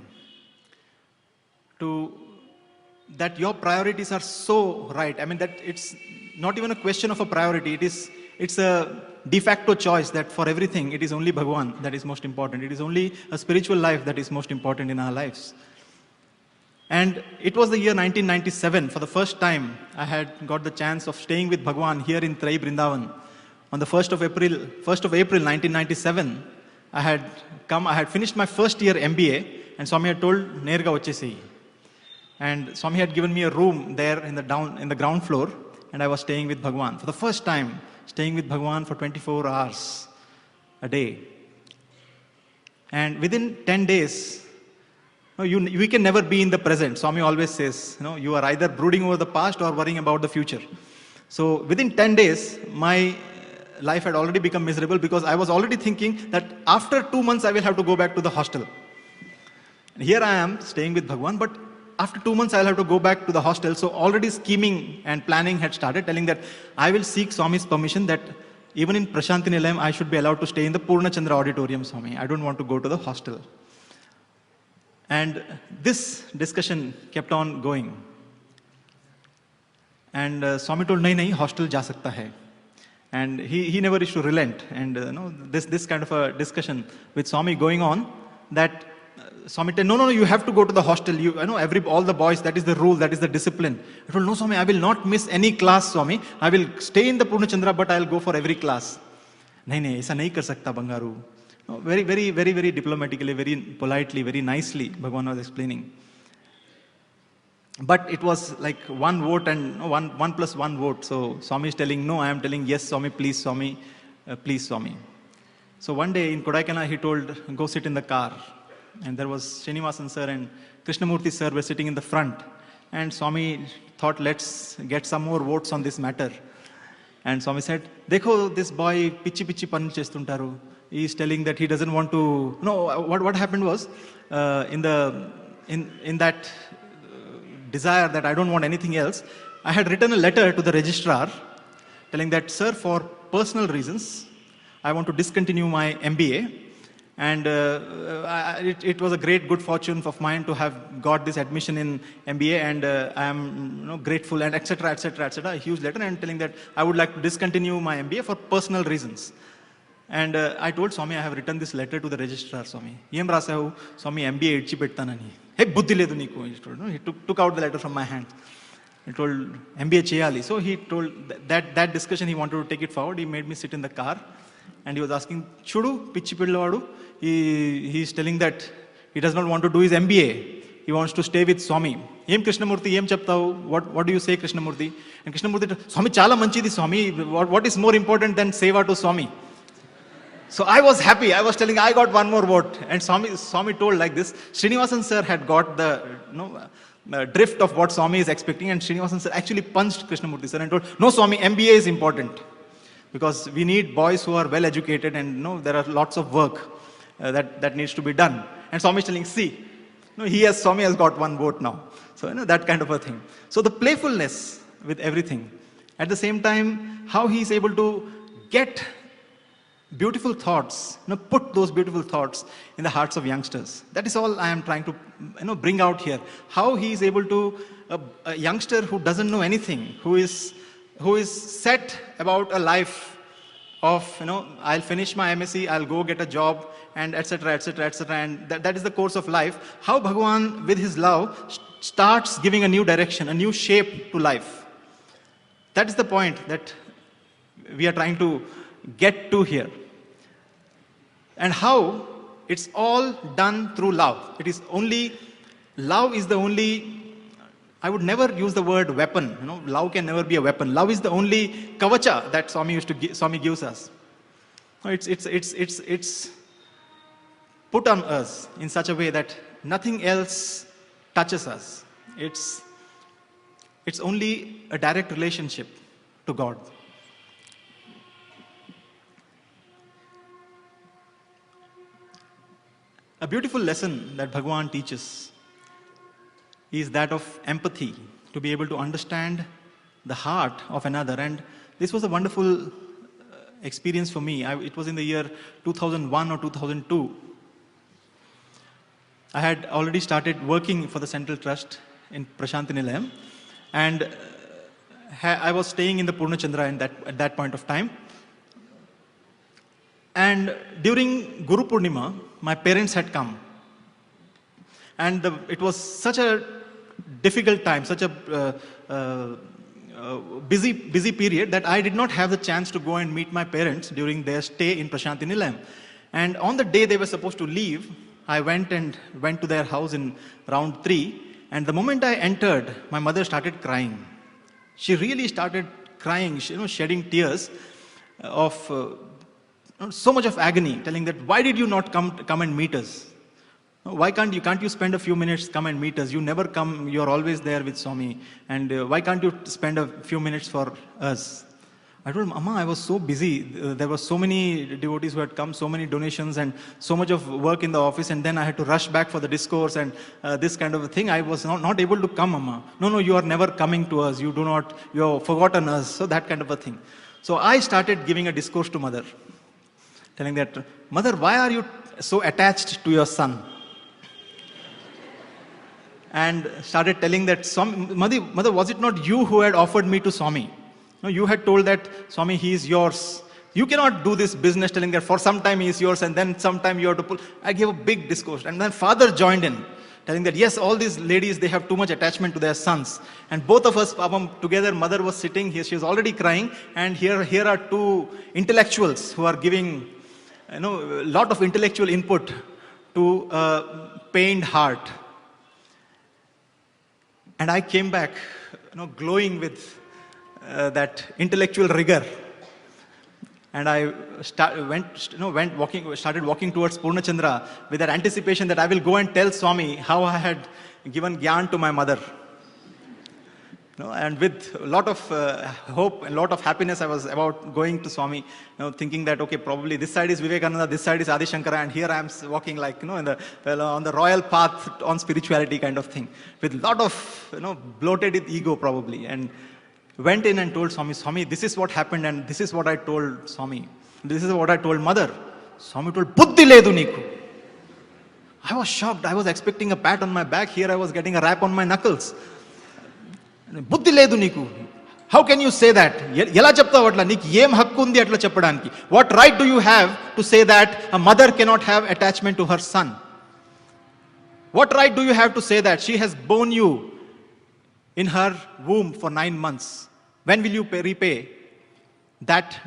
that your priorities are so right. I mean, that it's not even a question of a priority. It's a de facto choice that for everything, it is only Bhagwan that is most important. It is only a spiritual life that is most important in our lives. And it was the year 1997. For the first time, I had got the chance of staying with Bhagwan here in Trai Brindavan. On the 1st of April 1997, I had finished my first year MBA, and Swami had told, Nerga vachesi. And Swami had given me a room there in the ground floor, and I was staying with Bhagwan. For the first time, staying with Bhagwan for 24 hours a day. And within 10 days, we can never be in the present. Swami always says, you are either brooding over the past or worrying about the future. So within 10 days, my life had already become miserable because I was already thinking that after 2 months, I will have to go back to the hostel. And here I am staying with Bhagwan, but after 2 months, I'll have to go back to the hostel. So already scheming and planning had started, telling that I will seek Swami's permission that even in Prashanti Nilayam, I should be allowed to stay in the Purna Chandra auditorium, Swami. I don't want to go to the hostel. And this discussion kept on going. And Swami told, nahi, hostel ja sakta hai. And he never used to relent. And this kind of a discussion with Swami going on, that Swami said, no, you have to go to the hostel. All the boys, that is the rule, that is the discipline. I told, no, Swami, I will not miss any class, Swami. I will stay in the Purna Chandra, but I will go for every class. Nahi, aisa nahi kar sakta, Bangaru. Very, very, very, very diplomatically, very politely, very nicely, Bhagwan was explaining. But it was like one vote and one plus one vote. So Swami is telling no, I am telling yes, Swami, please, Swami, please, Swami. So one day in Kodaikanal, he told, go sit in the car. And there was Srinivasan sir and Krishnamurti sir were sitting in the front. And Swami thought, let's get some more votes on this matter. And Swami said, Dekho, this boy, pichi pannu chestuntaru. He is telling that he doesn't want to. No, what happened was, in that desire that I don't want anything else, I had written a letter to the registrar telling that, sir, for personal reasons, I want to discontinue my MBA. And it was a great good fortune of mine to have got this admission in MBA, and I am grateful, and etc., a huge letter, and telling that I would like to discontinue my MBA for personal reasons. And I told Swami, I have written this letter to the registrar, Swami. Yem rasahu, Swami, MBA idchi pettanani. Hey, buddhi ledu niku. He took out the letter from my hand. He told, MBA cheyali. So he told that discussion, he wanted to take it forward. He made me sit in the car. And he was asking, Chudu, pichi pillawadu. He is telling that he does not want to do his MBA. He wants to stay with Swami. Yem Krishnamurti, yem chaptavu. What do you say, Krishnamurti? And Krishnamurti told, Swami, chala manchidi, Swami. What is more important than seva to Swami? So I was happy. I was telling, I got one more vote. And Swami told like this. Srinivasan sir had got the drift of what Swami is expecting. And Srinivasan sir actually punched Krishnamurti sir and told, no, Swami, MBA is important. Because we need boys who are well educated, and there are lots of work that needs to be done. And Swami is telling, see, Swami has got one vote now. So that kind of a thing. So the playfulness with everything. At the same time, how he is able to get beautiful thoughts, put those beautiful thoughts in the hearts of youngsters. That is all I am trying to bring out here. How he is able to, a youngster who doesn't know anything, who is set about a life of, I'll finish my MSc, I'll go get a job, and etc., etc., etc. And that is the course of life. How Bhagavan, with his love, starts giving a new direction, a new shape to life. That is the point that we are trying to get to here. And how it's all done through love. It is only, love is the only, I would never use the word weapon. Love can never be a weapon. Love is the only kavacha that Swami gives us. It's put on us in such a way that nothing else touches us. It's only a direct relationship to God. A beautiful lesson that Bhagavan teaches is that of empathy, to be able to understand the heart of another. And this was a wonderful experience for me. It was in the year 2001 or 2002. I had already started working for the Central Trust in Prashanti Nilayam, and I was staying in the Purnachandra at that point of time. And during Guru Purnima, my parents had come. And it was such a difficult time, such a busy period, that I did not have the chance to go and meet my parents during their stay in Prashanti Nilayam. And on the day they were supposed to leave, I went to their house in round 3. And the moment I entered, my mother started crying. She really started crying, shedding tears of so much of agony, telling that, why did you not come and meet us? Why can't you spend a few minutes, come and meet us? You never come, you're always there with Swami. And why can't you spend a few minutes for us? I told Mama, I was so busy. There were so many devotees who had come, so many donations and so much of work in the office. And then I had to rush back for the discourse and this kind of a thing. I was not able to come, Mama. No, you are never coming to us. You have forgotten us. So that kind of a thing. So I started giving a discourse to Mother, telling that, Mother, why are you so attached to your son? And started telling that, Mother, was it not you who had offered me to Swami? No, you had told that, Swami, he is yours. You cannot do this business telling that for some time he is yours and then sometime you have to pull. I gave a big discourse. And then Father joined in, telling that, yes, all these ladies, they have too much attachment to their sons. And both of us, together, Mother was sitting here. She was already crying. And here are two intellectuals who are giving a lot of intellectual input to a pained heart. And I came back, glowing with that intellectual rigor. And I started walking towards Purnachandra with that anticipation that I will go and tell Swami how I had given gyan to my mother. And with a lot of hope and a lot of happiness, I was about going to Swami, thinking that, okay, probably this side is Vivekananda, this side is Adi Shankara, and here I am walking like, on the royal path on spirituality kind of thing, with a lot of, bloated ego probably. And went in and told Swami, this is what happened, and this is what I told Swami. This is what I told Mother. Swami told, Buddhi ledu niku. I was shocked. I was expecting a pat on my back. Here I was getting a rap on my knuckles. Buddhi ledu niku. How can you say that? Ela cheptavu atla? Neeku em hakku undi atla cheppadaniki? What right do you have to say that a mother cannot have attachment to her son? What right do you have to say that she has borne you in her womb for 9 months? When will you repay that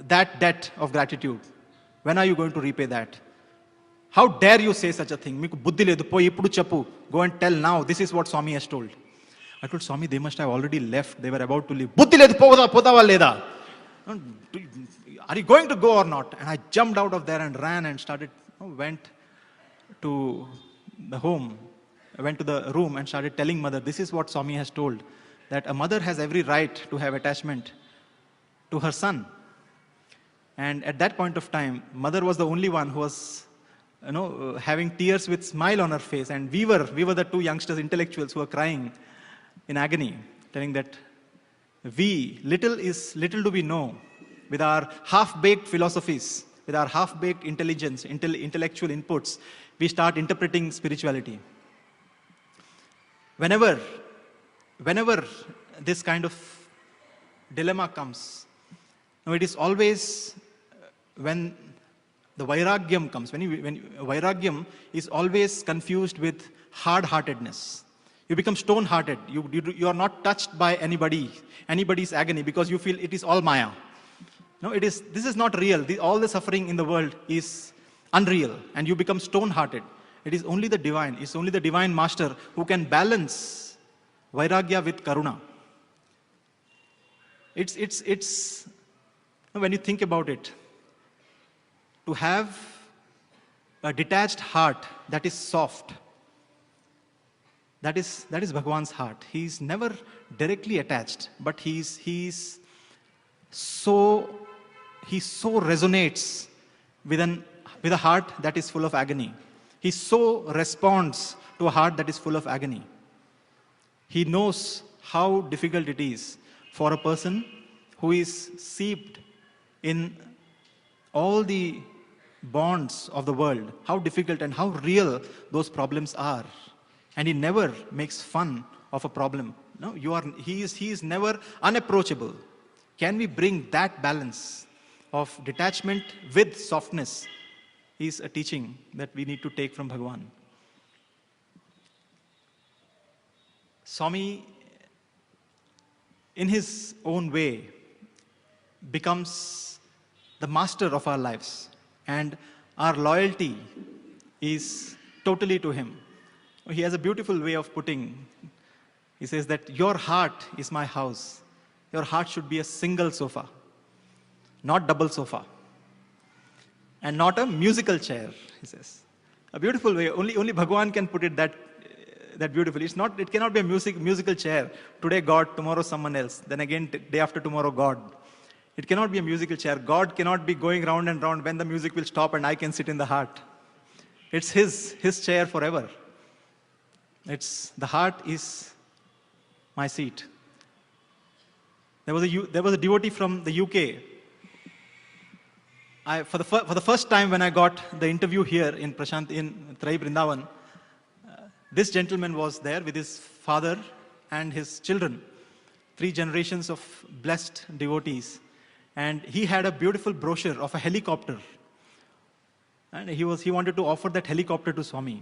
debt of gratitude? When are you going to repay that? How dare you say such a thing? Meeku buddhi ledu, poi ippudu cheppu. Go and tell now. This is what Swami has told. I told Swami, they must have already left. They were about to leave. Buddhi ledu, potava leda. Are you going to go or not? And I jumped out of there and ran and went to the home. I went to the room and started telling Mother, this is what Swami has told, that a mother has every right to have attachment to her son. And at that point of time, Mother was the only one who was, having tears with smile on her face. And we were the two youngsters, intellectuals, who were crying in agony, telling that little do we know, with our half-baked philosophies, with our half-baked intelligence, intellectual inputs, we start interpreting spirituality. Whenever this kind of dilemma comes, it is always when the vairagyam comes. When vairagyam is always confused with hard-heartedness. You become stone-hearted. You are not touched by anybody's agony, because you feel it is all Maya. No, this is not real. All the suffering in the world is unreal, and you become stone-hearted. It is only the divine. It's only the divine master who can balance vairagya with karuna. It's when you think about it, to have a detached heart that is soft, that is Bhagwan's heart. He's never directly attached, but he so resonates with a heart that is full of agony. He so responds to a heart that is full of agony. He knows how difficult it is for a person who is seeped in all the bonds of the world, how difficult and how real those problems are. And he never makes fun of a problem. No, he is never unapproachable. Can we bring that balance of detachment with softness? Is a teaching that we need to take from Bhagwan. Swami, in his own way, becomes the master of our lives, and our loyalty is totally to him. He has a beautiful way of putting. He says that your heart is my house. Your heart should be a single sofa, not double sofa, and not a musical chair, he says. A beautiful way. Only Bhagwan can put it that beautifully. It cannot be a musical chair. Today God, tomorrow someone else. Then again, day after tomorrow God. It cannot be a musical chair. God cannot be going round and round when the music will stop and I can sit in the heart. It's his chair forever. The heart is my seat. There was a devotee from the UK. For the first time when I got the interview here in Trai BRINDAVAN, this gentleman was there with his father and his children, 3 generations of blessed devotees. And he had a beautiful brochure of a helicopter. And he wanted to offer that helicopter to Swami.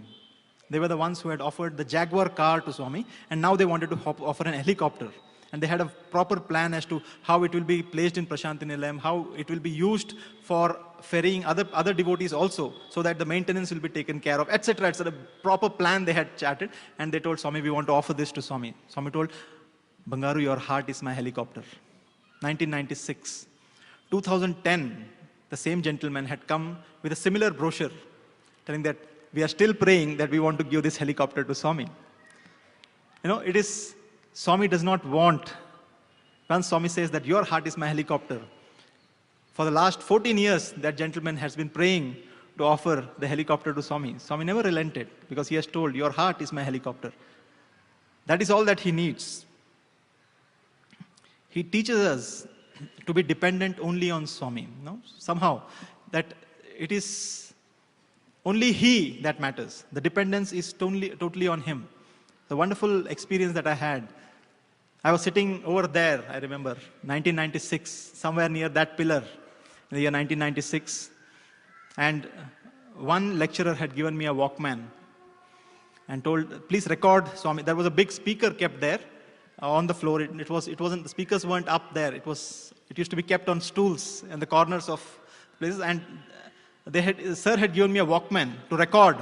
They were the ones who had offered the Jaguar car to Swami, and now they wanted to offer an helicopter. And they had a proper plan as to how it will be placed in Prashanti Nilayam, how it will be used for ferrying other devotees also, so that the maintenance will be taken care of, etc. It's a proper plan they had chatted, and they told Swami, we want to offer this to Swami. Swami told, Bangaru, your heart is my helicopter. 1996. 2010, the same gentleman had come with a similar brochure, telling that we are still praying that we want to give this helicopter to Swami. Swami does not want, once Swami says that your heart is my helicopter, for the last 14 years, that gentleman has been praying to offer the helicopter to Swami. Swami never relented, because he has told, your heart is my helicopter. That is all that he needs. He teaches us to be dependent only on Swami. Somehow, that it is only he that matters. The dependence is totally on him. The wonderful experience that I had, I was sitting over there, I remember, 1996, somewhere near that pillar, in the year 1996. And one lecturer had given me a Walkman and told, please record Swami. There was a big speaker kept there on the floor. It wasn't, the speakers weren't up there. It used to be kept on stools in the corners of places. And Sir had given me a Walkman to record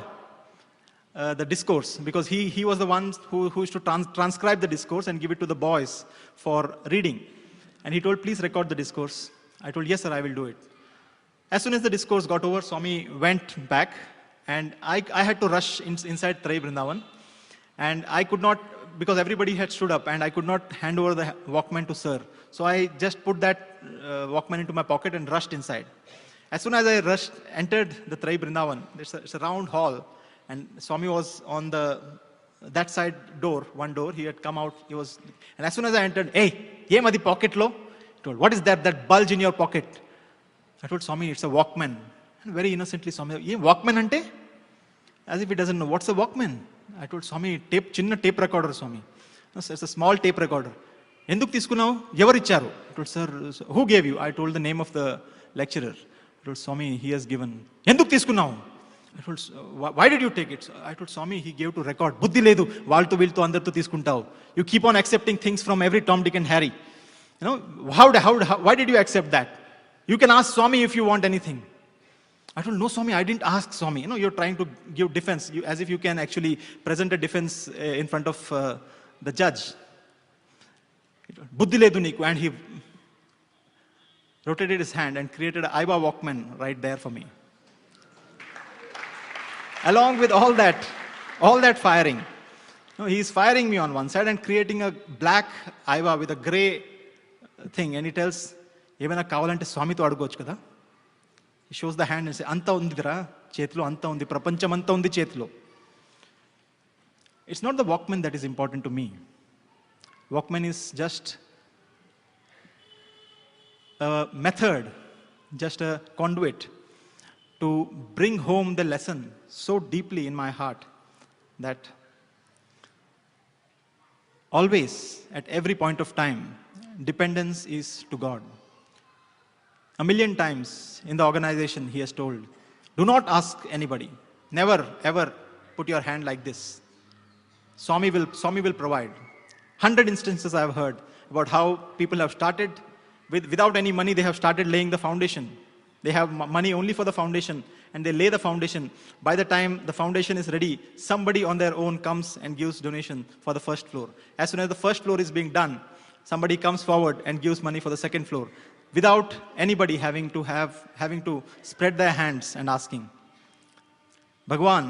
the discourse, because he was the one who used to transcribe the discourse and give it to the boys for reading. And he told, please record the discourse. I told, yes, sir, I will do it. As soon as the discourse got over, Swami went back, and I had to rush inside Trai BRINDAVAN. And I could not, because everybody had stood up, and I could not hand over the Walkman to Sir. So I just put that Walkman into my pocket and rushed inside. As soon as I entered the Trai BRINDAVAN, it's a round hall, and Swami was on that side door, one door. He had come out. And as soon as I entered, hey, ye madi pocket lo? He told, what is that bulge in your pocket? I told Swami, it's a Walkman. And very innocently, Swami, ye Walkman ante? As if he doesn't know. What's a Walkman? I told Swami, chinna tape recorder, Swami. It's a small tape recorder. Enduk tiskunavu? Evaru icharu? I told, sir, who gave you? I told the name of the lecturer. told, Swami, he has given. Enduk తీసుకున్నావు? I told, why did you take it? I told Swami, he gave to record. బుద్ధి లేదు, వాళ్ళతో వీళ్ళతో అందరితో తీసుకుంటావు. You keep on accepting things from every Tom, Dick and Harry. You know, why did you accept that? You can ask Swami if you want anything. I told, no Swami, I didn't ask Swami. You know, you're trying to give defense, as if you can actually present a defense in front of the judge. బుద్ధి లేదు నీకు. And he rotated his hand and created an Aiba Walkman right there for me. Along with all that firing. No, he's firing me on one side and creating a black Aiba with a grey thing. And he tells, ఏమైనా కావాలంటే స్వామితో అడగవచ్చు కదా. He shows the hand and says, అంతా ఉందిరా చేతిలో, అంతా ఉంది, ప్రపంచం అంతా ఉంది చేతిలో. It's not the Walkman that is important to me. Walkman is just a method, just a conduit to bring home the lesson so deeply in my heart that always, at every point of time, dependence is to God. A million times in the organization he has told, do not ask anybody. Never ever put your hand like this. Swami will provide. 100 instances I have heard about how people have started without any money. They have started laying the foundation. They have money only for the foundation, and they lay the foundation. By the time the foundation is ready, somebody on their own comes and gives donation for the first floor. As soon as the first floor is being done, somebody comes forward and gives money for the second floor, without anybody having to spread their hands and asking. Bhagwan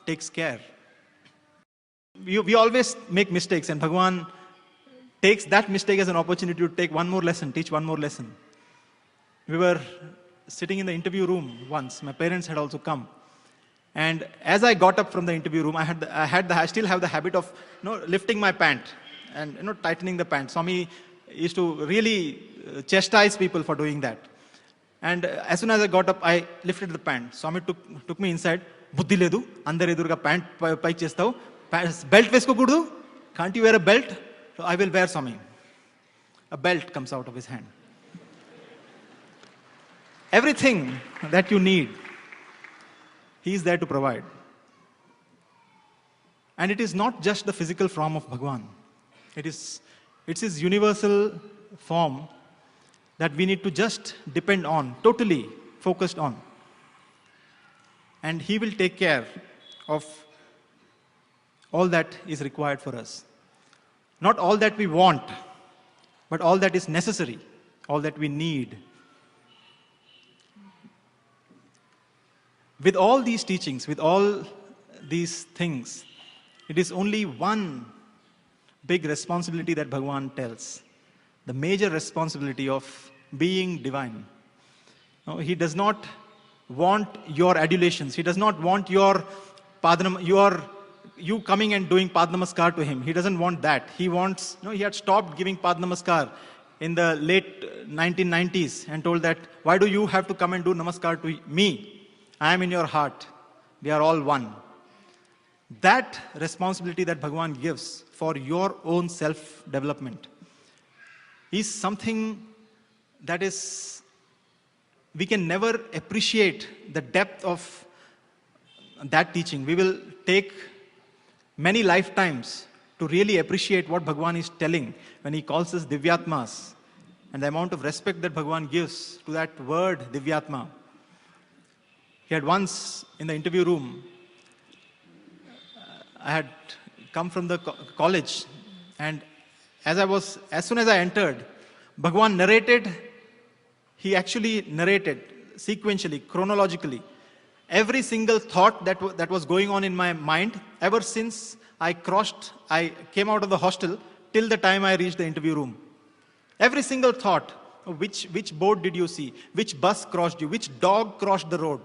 takes care. We always make mistakes, and Bhagwan takes that mistake as an opportunity to take one more lesson, teach one more lesson. We were sitting in the interview room once. My parents had also come. And as I got up from the interview room, I still have the habit of, you know, lifting my pant and, you know, tightening the pant. Swami used to really chastise people for doing that. And as soon as I got up, I lifted the pant. Swami took me inside. బుద్ధి లేదు, అందరు ఎదురుగా pant పైకి చేస్తావు, belt వేసుకోకూడదు, can't you wear a belt? So I will wear, Swami. A belt comes out of his hand. Everything that you need, he is there to provide. And it is not just the physical form of Bhagwan. It's his universal form that we need to just depend on, totally focused on. And he will take care of all that is required for us. Not all that we want, but all that is necessary, all that we need. With all these teachings, with all these things, it is only one big responsibility that Bhagwan tells. The major responsibility of being divine. No, he does not want your adulations. He does not want you coming and doing Pad Namaskar to him. He doesn't want that. He wants, he had stopped giving Pad Namaskar in the late 1990s and told that, why do you have to come and do Namaskar to me? I am in your heart. We are all one. That responsibility that Bhagwan gives for your own self-development is something that is, we can never appreciate the depth of that teaching. We will take many lifetimes to really appreciate what Bhagwan is telling when he calls us Divyatmas, and the amount of respect that Bhagwan gives to that word Divyatma. He had once in the interview room, I had come from the college, and as soon as I entered, Bhagwan narrated. He actually narrated sequentially, chronologically, every single thought that was going on in my mind ever since I came out of the hostel till the time I reached the interview room. Every single thought, which board did you see? Which bus crossed you? Which dog crossed the road?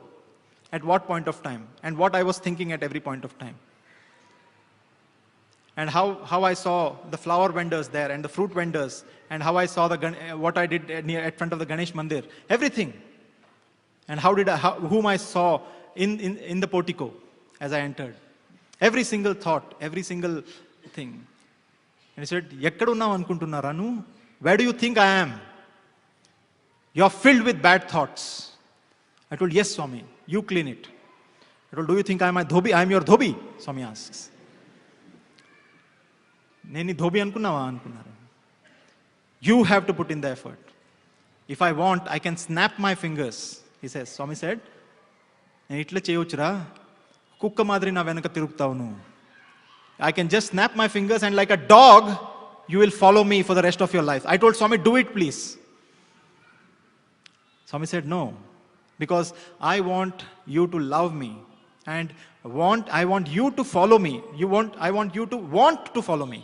At what point of time? And what I was thinking at every point of time. And how I saw the flower vendors there and the fruit vendors, and how I saw what I did at front of the Ganesh Mandir. Everything. And whom I saw in the portico as I entered. Every single thought, every single thing. And he said, "Ekkadunnavu anukuntunnara nu? Where do you think I am? You are filled with bad thoughts. I told, yes, Swami, you clean it. I told, do you think I am your dhobi? Swami asks. Neni dhobi ankunnava ankunnaru. You have to put in the effort. If I want, I can snap my fingers. He says, Swami said, నేను ఇట్లా చేయొచ్చురా కుక్క మాదిరి నా వెనక తిరుగుతావు నువ్వు. I can just snap my fingers and like a dog, you will follow me for the rest of your life. I told Swami, do it please. Swami said, no, because I want you to love me and I want you to follow me. I want you to want to follow me.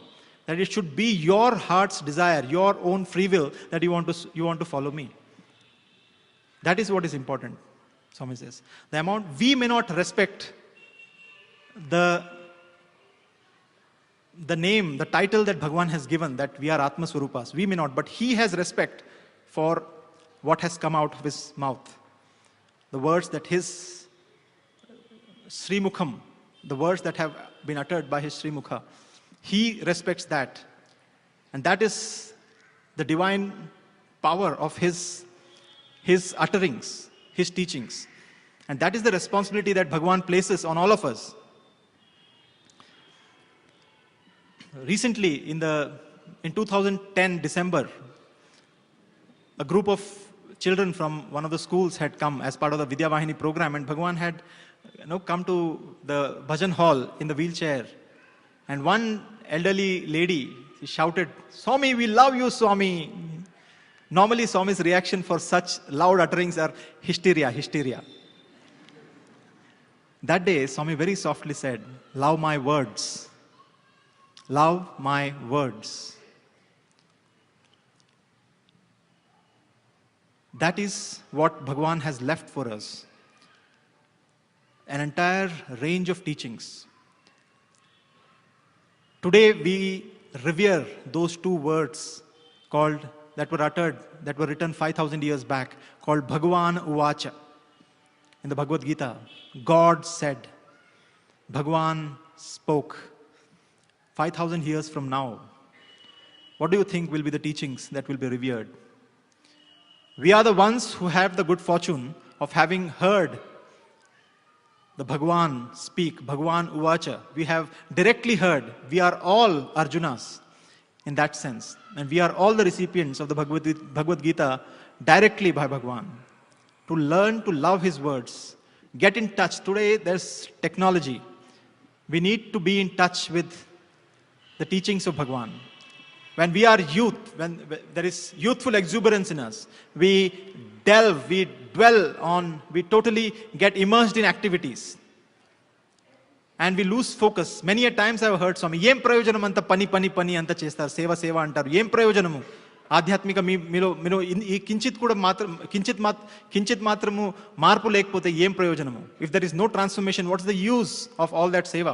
That it should be your heart's desire, your own free will that you want to follow me. That is what is important, Swami says. The amount, we may not respect the name, the title that Bhagavan has given, that we are Atma Swarupas. We may not, but he has respect for what has come out of his mouth. The words that his Sri Mukham, the words that have been uttered by his Sri Mukha, he respects that. And that is the divine power of his utterings, his teachings. And that is the responsibility that Bhagavan places on all of us. Recently, in 2010 December, a group of children from one of the schools had come as part of the Vidya Vahini program, and Bhagavan had come to the bhajan hall in the wheelchair. And one elderly lady, she shouted, Swami, we love you, Swami. Normally, Swami's reaction for such loud utterings are hysteria. That day, Swami very softly said, love my words. Love my words. That is what Bhagavan has left for us. An entire range of teachings. Today we revere those two words that were written 5,000 years back, called Bhagavan Uvacha. In the Bhagavad Gita, God said, Bhagavan spoke. 5,000 years from now, what do you think will be the teachings that will be revered? We are the ones who have the good fortune of having heard the Bhagavan speak, Bhagavan Uvacha. We have directly heard. We are all Arjunas in that sense. And we are all the recipients of the Bhagavad Gita directly by Bhagavan. To learn to love his words, get in touch. Today there's technology. We need to be in touch with the teachings of Bhagavan. When we are youth, when there is youthful exuberance in us, we delve, we dwell on, we totally get immersed in activities. And we lose focus. Many a times I have heard Swami, Yem prayojanam anta pani anta chestar, seva antaru. Yem prayojanamu? ఆధ్యాత్మిక మీరు ఈ కించిత్ మాత్రము మార్పు లేకపోతే ఏం ప్రయోజనము? If there is no transformation, what's the use of all that సేవ?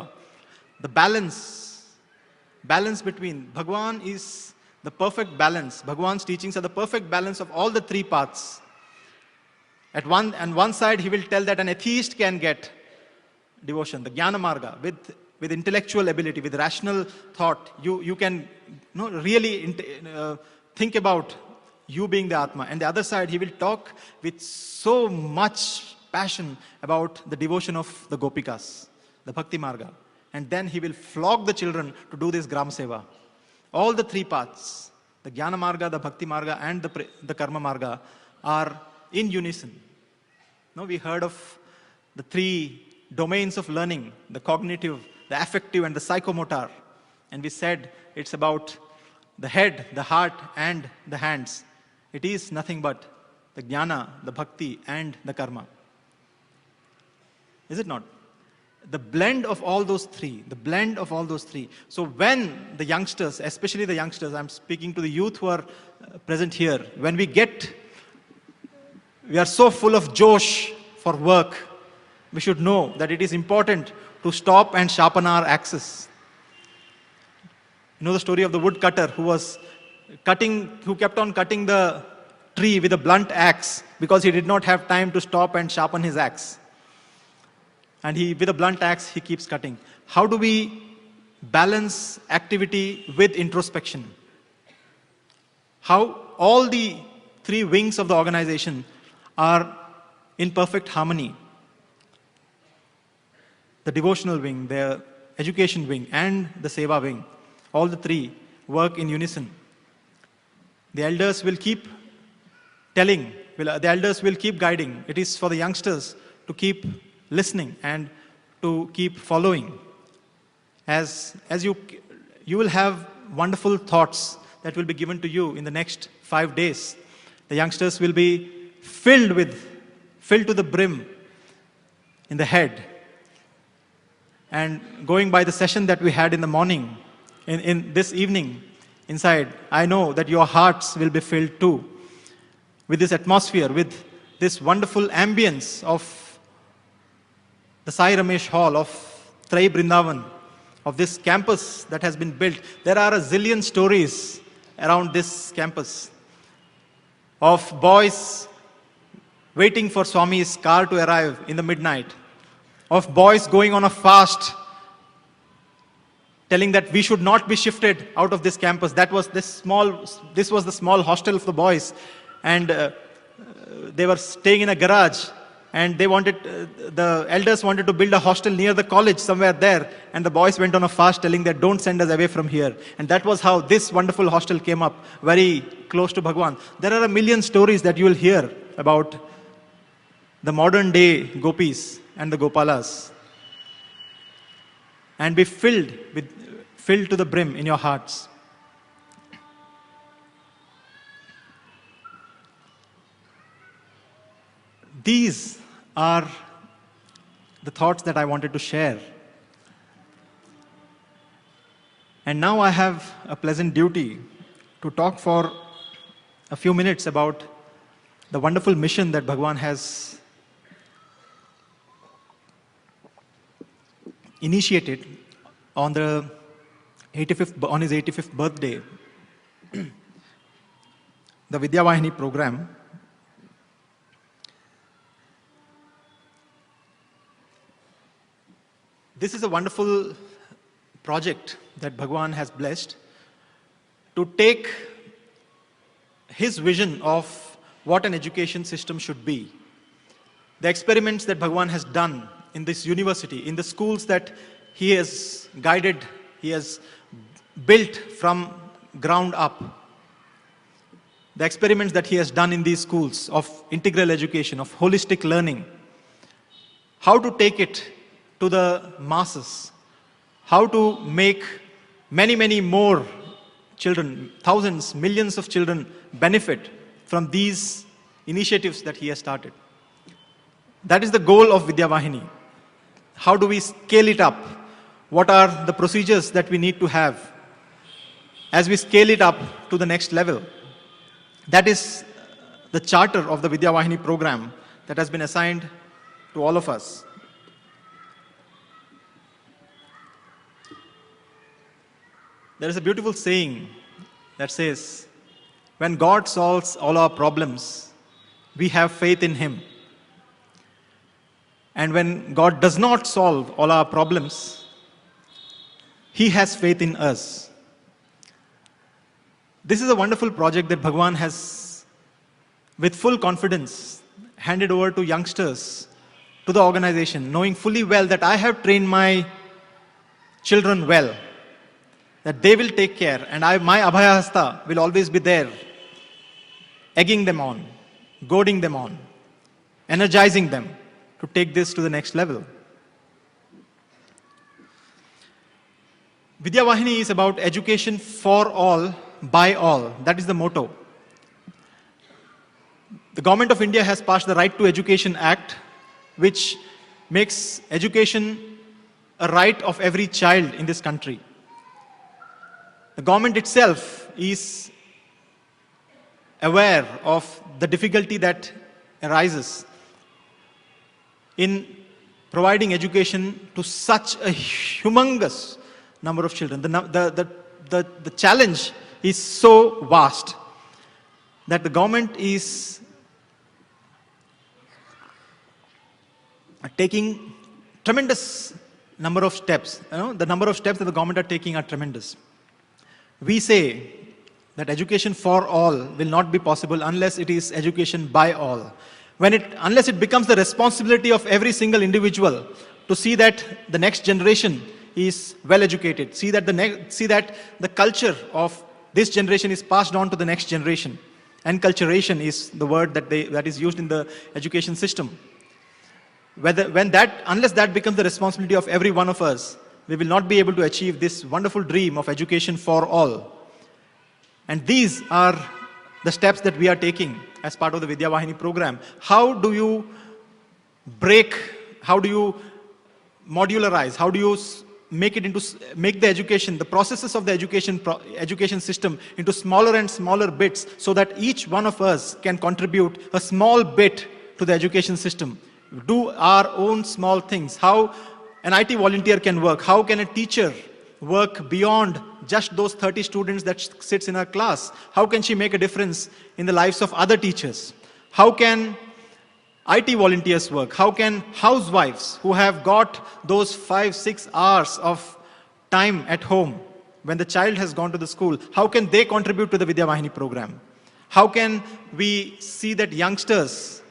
The balance between Bhagavan is the perfect balance. Bhagavan's teachings are the perfect balance of all the three paths. On one side, he will tell that an atheist can get devotion, the Jnana Marga, with intellectual ability, with rational thought. You can really think about you being the Atma. And the other side, he will talk with so much passion about the devotion of the Gopikas, the Bhakti Marga. And then he will flog the children to do this Gram Seva. All the three paths, the Jnana Marga, the Bhakti Marga, and the Karma Marga, are in unison. No, we heard of the three domains of learning, the cognitive, the affective, and the psychomotor. And we said it's about the head, the heart, and the hands. It is nothing but the Jnana, the Bhakti, and the Karma. Is it not? The blend of all those three. So when the youngsters, especially the youngsters, I'm speaking to the youth who are present here, when we are so full of josh for work, we should know that it is important to stop and sharpen our axes. You know the story of the woodcutter who kept on cutting the tree with a blunt axe because he did not have time to stop and sharpen his axe. And with a blunt axe, he keeps cutting. How do we balance activity with introspection? How all the three wings of the organization are in perfect harmony. The devotional wing, the education wing, and the seva wing, all the three work in unison. The elders will keep telling, the elders will keep guiding. It is for the youngsters to keep listening and to keep following. As you will have wonderful thoughts that will be given to you in the next 5 days. The youngsters will be filled to the brim in the head. And going by the session that we had in the morning, in this evening, inside, I know that your hearts will be filled too with this atmosphere, with this wonderful ambience of the SAI RAMESH Hall, of BRINDAVAN, of this campus that has been built. There are a zillion stories around this campus of boys waiting for Swami's car to arrive in the midnight, of boys going on a fast, telling that we should not be shifted out of this campus. This was the small hostel of the boys, and they were staying in a garage, and the elders wanted to build a hostel near the college somewhere there, and the boys went on a fast telling that don't send us away from here. And that was how this wonderful hostel came up, very close to Bhagwan. There are a million stories that you will hear about the modern day gopis and the gopalas, and be filled to the brim in your hearts. These are the thoughts that I wanted to share. And now I have a pleasant duty to talk for a few minutes about the wonderful mission that Bhagwan has initiated on his 85th birthday, the Vidyavahini program. This is a wonderful project that Bhagwan has blessed to take his vision of what an education system should be. The experiments that Bhagwan has done in this university, in the schools that he has guided, he has built from ground up. The experiments that he has done in these schools of integral education, of holistic learning, how to take it to the masses, how to make many, many more children, thousands, millions of children benefit from these initiatives that he has started. That is the goal of Vidyavahini. How do we scale it up? What are the procedures that we need to have as we scale it up to the next level? That is the charter of the Vidyavahini program that has been assigned to all of us. There is a beautiful saying that says, when God solves all our problems, we have faith in Him. And when God does not solve all our problems, He has faith in us. This is a wonderful project that Bhagwan has, with full confidence, handed over to youngsters, to the organization, knowing fully well that I have trained my children well, that they will take care, and my Abhayahasta will always be there, egging them on, goading them on, energizing them to take this to the next level. Vidyavahini is about education for all, by all. That is the motto. The Government of India has passed the Right to Education Act, which makes education a right of every child in this country. The government itself is aware of the difficulty that arises in providing education to such a humongous number of children. The challenge is so vast that the government is taking tremendous number of steps. The number of steps that the government are taking are tremendous. We say that education for all will not be possible unless it is education by all. unless it becomes the responsibility of every single individual to see that the next generation is well educated, see that the culture of this generation is passed on to the next generation. Enculturation is the word that is used in the education system. Unless that becomes the responsibility of every one of us, we will not be able to achieve this wonderful dream of education for all. And these are the steps that we are taking as part of the Vidyavahini program. How do you modularize, how do you make the education, the processes of the education system into smaller and smaller bits so that each one of us can contribute a small bit to the education system, do our own small things. How an IT volunteer can work, how can a teacher work beyond just those 30 students that sits in her class? How can she make a difference in the lives of other teachers? How can IT volunteers work? How can housewives who have got those 5-6 hours of time at home when the child has gone to the school, how can they contribute to the Vidyavahini program? How can we see that youngsters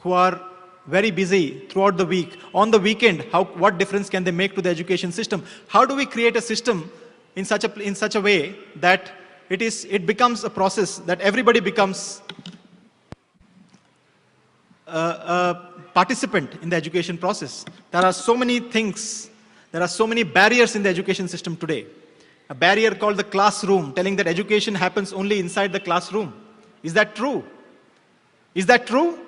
who are very busy throughout the week, on the weekend, what difference can they make to the education system? How do we create a system in such a way that it becomes a process that everybody becomes a participant in the education process? There are so many things, there are so many barriers in the education system today. A barrier called the classroom, telling that education happens only inside the classroom. Is that true? Is that true?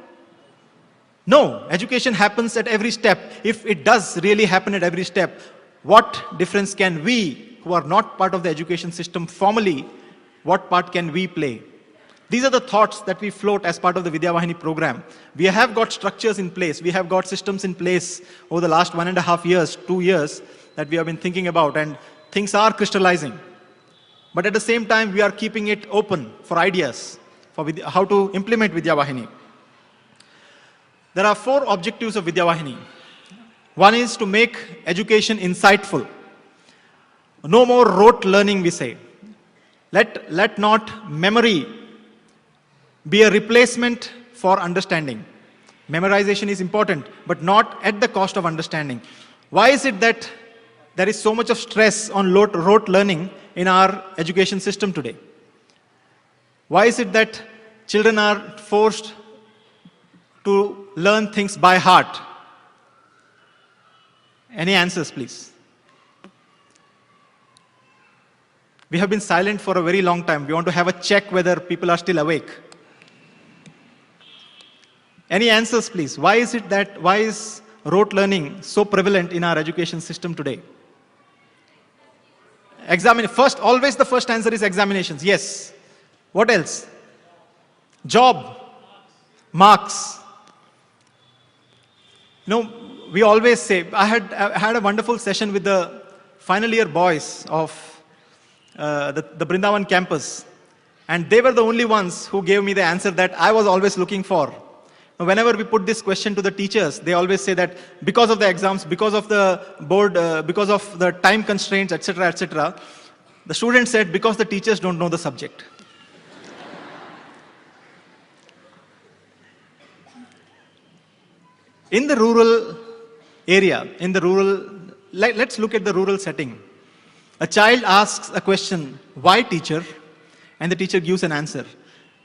No, education happens at every step. If it does really happen at every step, what difference can we, who are not part of the education system formally, what part can we play? These are the thoughts that we float as part of the Vidyavahini program. We have got structures in place. We have got systems in place over the last 1.5 years, 2 years that we have been thinking about, and things are crystallizing. But at the same time, we are keeping it open for ideas for how to implement Vidyavahini. There are 4 objectives of Vidyavahini. One is to make education insightful. No more rote learning, we say. Let not memory be a replacement for understanding. Memorization is important, but not at the cost of understanding. Why is it that there is so much of stress on rote learning in our education system today? Why is it that children are forced to learn things by heart? Any answers, please? We have been silent for a very long time. We want to have a check whether people are still awake. Any answers, please? Why is rote learning so prevalent in our education system today? Always the first answer is examinations. Yes. What else? Job. Marks. We always say, I had a wonderful session with the final year boys of the BRINDAVAN campus, and they were the only ones who gave me the answer that I was always looking for. Whenever we put this question to the teachers, they always say that because of the exams, because of the board, because of the time constraints, etc., etc., the students said because the teachers don't know the subject. In the rural area, let's look at the rural setting. A child asks a question, why teacher? And the teacher gives an answer.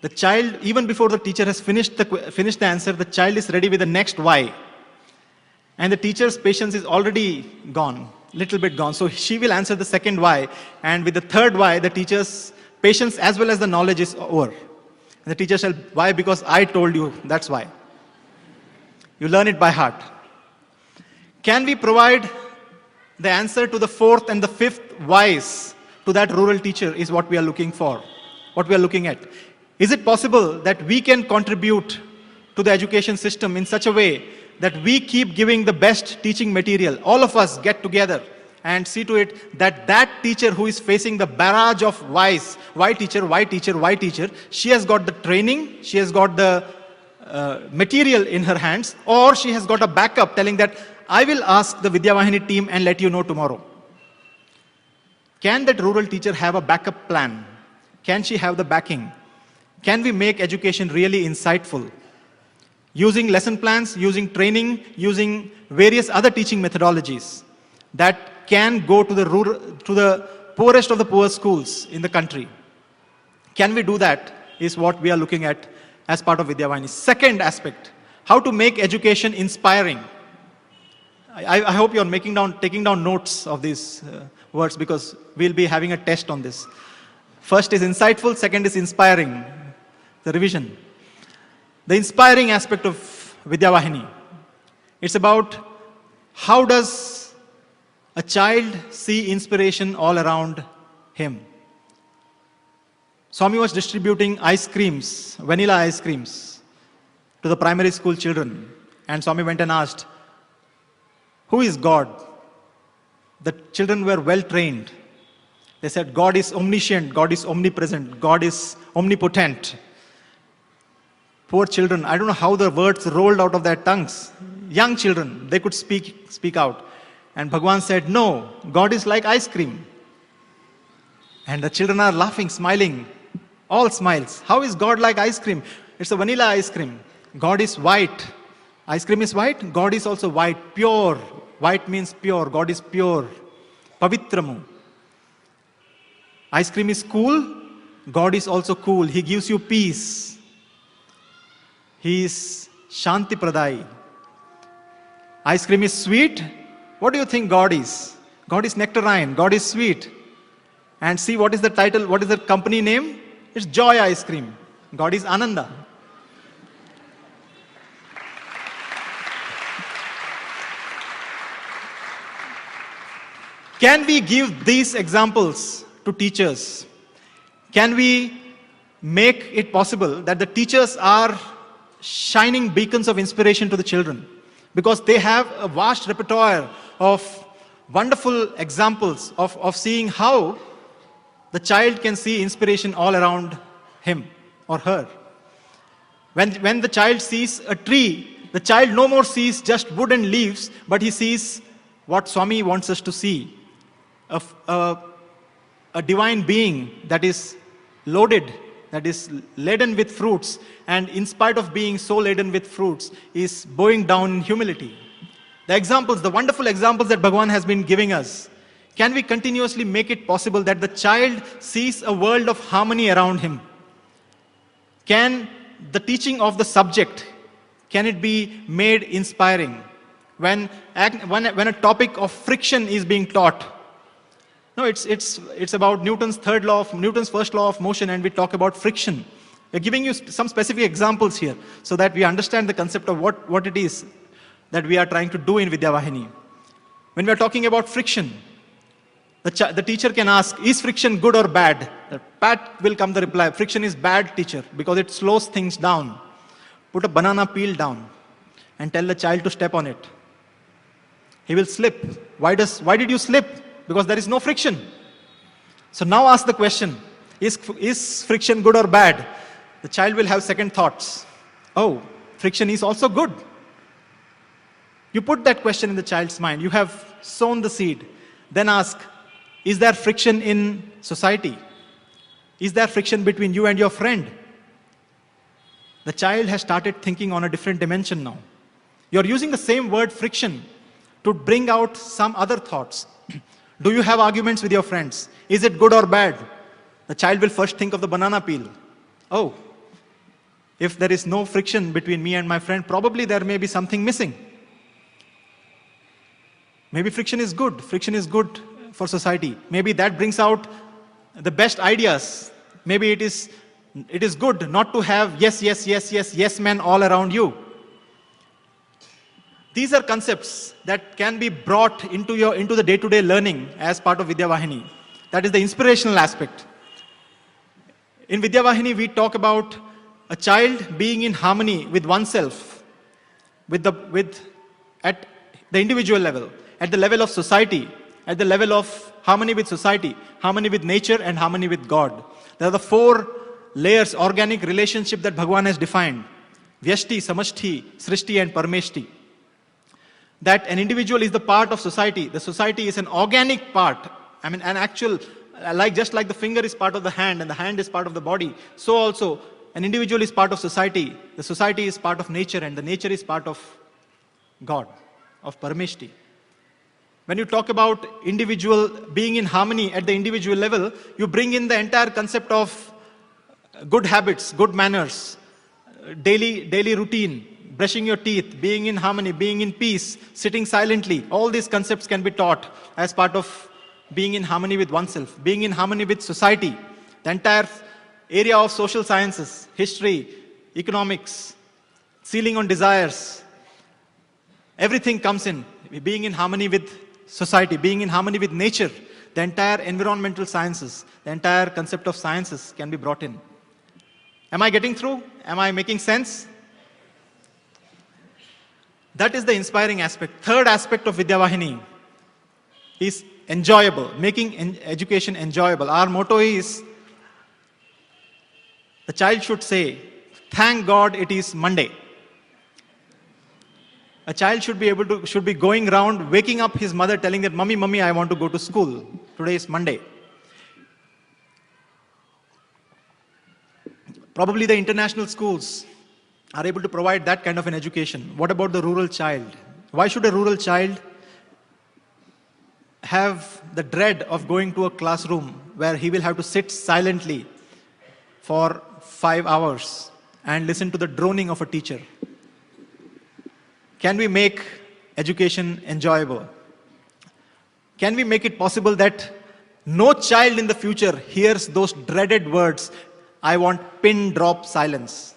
The child, even before the teacher has finished the answer, the child is ready with the next why. And the teacher's patience is already gone, little bit gone. So she will answer the second why. And with the third why, the teacher's patience as well as the knowledge is over. And the teacher shall, why? Because I told you, that's why. You learn it by heart. Can we provide the answer to the 4th and the 5th whys to that rural teacher is what we are looking for, what we are looking at. Is it possible that we can contribute to the education system in such a way that we keep giving the best teaching material? All of us get together and see to it that that teacher who is facing the barrage of whys, why teacher, why teacher, why teacher, she has got the training, she has got the material in her hands, or she has got a backup telling that I will ask the Vidyavahini team and let you know tomorrow. Can that rural teacher have a backup plan? Can she have the backing? Can we make education really insightful? using lesson plans, using training, using various other teaching methodologies that can go to the poorest of the poor schools in the country. Can we do that is what we are looking at as part of Vidyavahini. Second aspect, how to make education inspiring. I hope you're taking down notes of these words, because we'll be having a test on this. First is insightful, second is inspiring, the revision. The inspiring aspect of Vidyavahini, it's about how does a child see inspiration all around him. Swami was distributing ice creams, vanilla ice creams, to the primary school children. And Swami went and asked, who is God? The children were well trained. They said, God is omniscient, God is omnipresent, God is omnipotent. Poor children, I don't know how the words rolled out of their tongues. Young children, they could speak out. And Bhagwan said, no, God is like ice cream. And the children are laughing, smiling, all smiles. How is God like ice cream? It's a vanilla ice cream. God is white. Ice cream is white, God is also white, pure. White means pure, God is pure. Pavitramu. Ice cream is cool, God is also cool. He gives you peace. He is Shanti Pradai. Ice cream is sweet. What do you think God is? God is nectarine, God is sweet. And see, what is the title, what is the company name? It's Joy Ice Cream. God is Ananda. Can we give these examples to teachers? Can we make it possible that the teachers are shining beacons of inspiration to the children? Because they have a vast repertoire of wonderful examples of seeing how the child can see inspiration all around him or her. When the child sees a tree, the child no more sees just wood and leaves, but he sees what Swami wants us to see. A divine being that is loaded, that is laden with fruits, and in spite of being so laden with fruits, is bowing down in humility. The examples, the wonderful examples that Bhagavan has been giving us, can we continuously make it possible that the child sees a world of harmony around him? Can the teaching of the subject, can it be made inspiring? When a topic of friction is being taught, no, it's about Newton's first law of motion, and we talk about friction. We're giving you some specific examples here so that we understand the concept of what it is that we are trying to do in Vidyavahini. When we're talking about friction, the teacher can ask, is friction good or bad? Pat will come the reply, friction is bad, teacher, because it slows things down. Put a banana peel down and tell the child to step on it. He will slip. Why did you slip? Because there is no friction. So now ask the question, is friction good or bad? The child will have second thoughts. Oh, friction is also good. You put that question in the child's mind. You have sown the seed. Then ask, is there friction in society? Is there friction between you and your friend? The child has started thinking on a different dimension now. You're using the same word friction to bring out some other thoughts. Do you have arguments with your friends? Is it good or bad? The child will first think of the banana peel. Oh, if there is no friction between me and my friend, probably there may be something missing. Maybe friction is good. Friction is good for society. Maybe that brings out the best ideas. Maybe it is good not to have yes men all around you. These are concepts that can be brought into the day-to-day learning as part of Vidyavahini. That is the inspirational aspect. In Vidyavahini, we talk about a child being in harmony with oneself, at the individual level, at the level of society, at the level of harmony with society, harmony with nature, and harmony with God. There are the 4 layers, organic relationship that Bhagavan has defined. Vyashti, Samashti, Srishti, and Parmeshti. That an individual is the part of society. The society is an organic part. I mean, an actual, just like the finger is part of the hand and the hand is part of the body, so also an individual is part of society, the society is part of nature, and the nature is part of God, of Parameshti. When you talk about individual being in harmony at the individual level, you bring in the entire concept of good habits, good manners, daily routine, brushing your teeth, being in harmony, being in peace, sitting silently. All these concepts can be taught as part of being in harmony with oneself, being in harmony with society. The entire area of social sciences, history, economics, ceiling on desires, everything comes in. Being in harmony with society, being in harmony with nature, the entire environmental sciences, the entire concept of sciences can be brought in. Am I getting through? Am I making sense? That is the inspiring aspect. Third aspect of Vidyavahini is enjoyable, making education enjoyable. Our motto is, the child should say, thank God it is Monday. A child should be going around, waking up his mother, telling that, Mummy, I want to go to school. Today is Monday. Probably the international schools are able to provide that kind of an education. What about the rural child? Why should a rural child have the dread of going to a classroom where he will have to sit silently for 5 hours and listen to the droning of a teacher? Can we make education enjoyable? Can we make it possible that no child in the future hears those dreaded words, I want pin drop silence?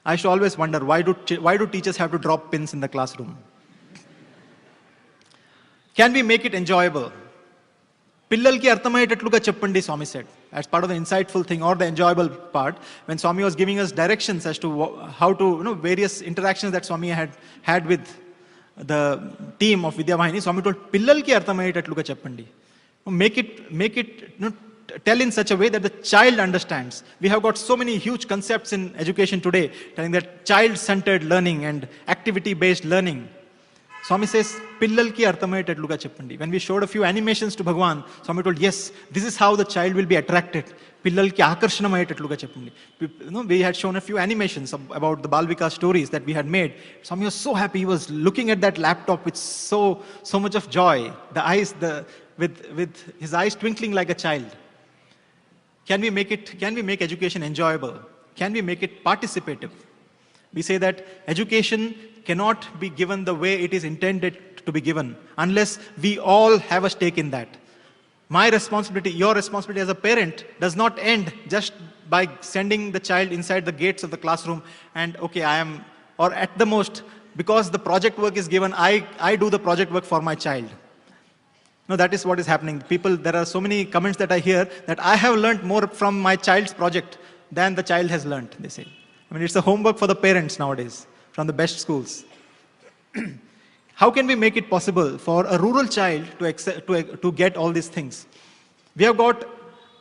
I used to always wonder, why do teachers have to drop pins in the classroom? Can we make it enjoyable? Pillalki arthamayetatluga cheppandi, Swami said, as part of the insightful thing or the enjoyable part, when Swami was giving us directions as to how to, various interactions that Swami had with the team of Vidyavahini, Swami told, Pillalki arthamayetatluga cheppandi. Make it, tell in such a way that the child understands. We have got so many huge concepts in education today, telling that child-centered learning and activity-based learning. Swami says, Pillalki arthamayetatluga cheppandi. When we showed a few animations to Bhagwan, Swami told, yes, this is how the child will be attracted. Pillalki akarshanamayetatluga cheppandi. We had shown a few animations about the Balvika stories that we had made. Swami was so happy. He was looking at that laptop with so much of joy. With his eyes twinkling like a child. Can we make education enjoyable? Can we make it participative? We say that education cannot be given the way it is intended to be given unless we all have a stake in that. My responsibility, your responsibility as a parent does not end just by sending the child inside the gates of the classroom and, okay, or at the most, because the project work is given, I do the project work for my child. No, that is what is happening. There are so many comments that I hear that I have learned more from my child's project than the child has learned, they say. It's a homework for the parents nowadays, from the best schools. How can we make it possible for a rural child to get all these things? We have got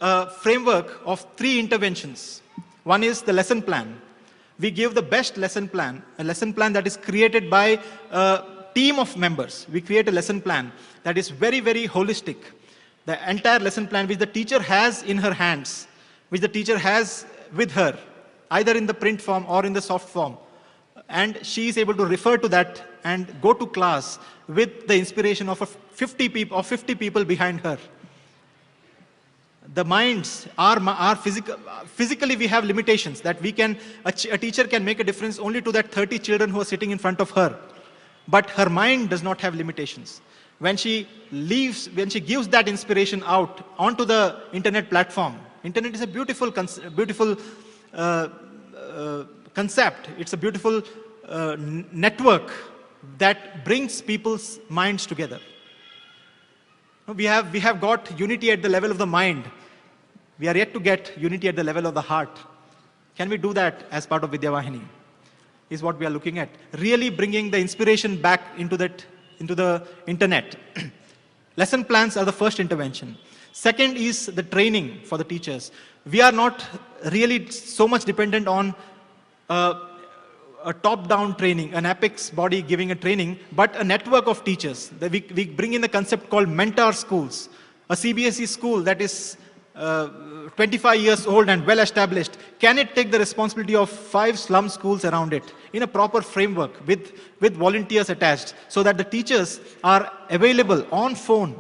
a framework of 3 interventions. One is the lesson plan. We give the best lesson plan, a lesson plan that is created by a team of members. We create a lesson plan that is very, very holistic. The entire lesson plan which the teacher has in her hands, which the teacher has with her, either in the print form or in the soft form. And she is able to refer to that and go to class with the inspiration of 50 people behind her. The minds are physical. Physically, we have limitations that a teacher can make a difference only to that 30 children who are sitting in front of her. But her mind does not have limitations. When she gives that inspiration out onto the internet platform, internet is a beautiful concept. It's a beautiful network that brings people's minds together. We have got unity at the level of the mind. We are yet to get unity at the level of the heart. Can we do that as part of Vidyavahini? Is what we are looking at. Really bringing the inspiration back into the internet. Lesson plans are the first intervention. Second is the training for the teachers. We are not really so much dependent on a top-down training, an apex body giving a training, but a network of teachers. We bring in a concept called mentor schools. A CBSE school that is 25 years old and well established, can it take the responsibility of 5 slum schools around it in a proper framework with volunteers attached, so that the teachers are available on phone,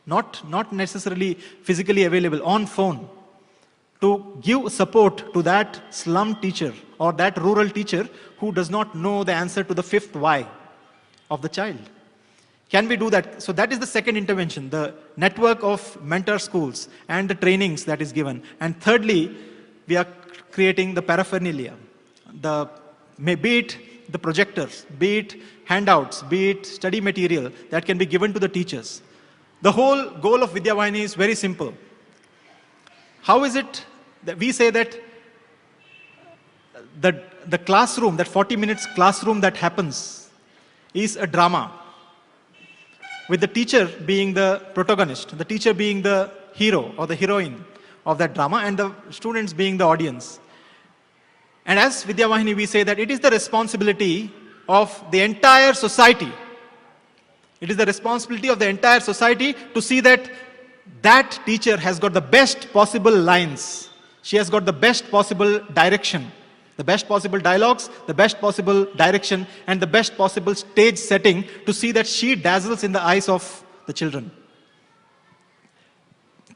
not necessarily physically available, on phone, to give support to that slum teacher or that rural teacher who does not know the answer to the 5th why of the child? Can we do that? So that is the second intervention, the network of mentor schools and the trainings that is given. And thirdly, we are creating the paraphernalia, be it the projectors, be it handouts, be it study material that can be given to the teachers. The whole goal of Vidyavahini is very simple. How is it that we say that the classroom, that 40 minutes classroom that happens is a drama, with the teacher being the protagonist, the teacher being the hero or the heroine of that drama, and the students being the audience. And as Vidyavahini, we say that it is the responsibility of the entire society. It is the responsibility of the entire society to see that that teacher has got the best possible lines. She has got the best possible direction, the best possible dialogues, the best possible direction, and the best possible stage setting to see that she dazzles in the eyes of the children.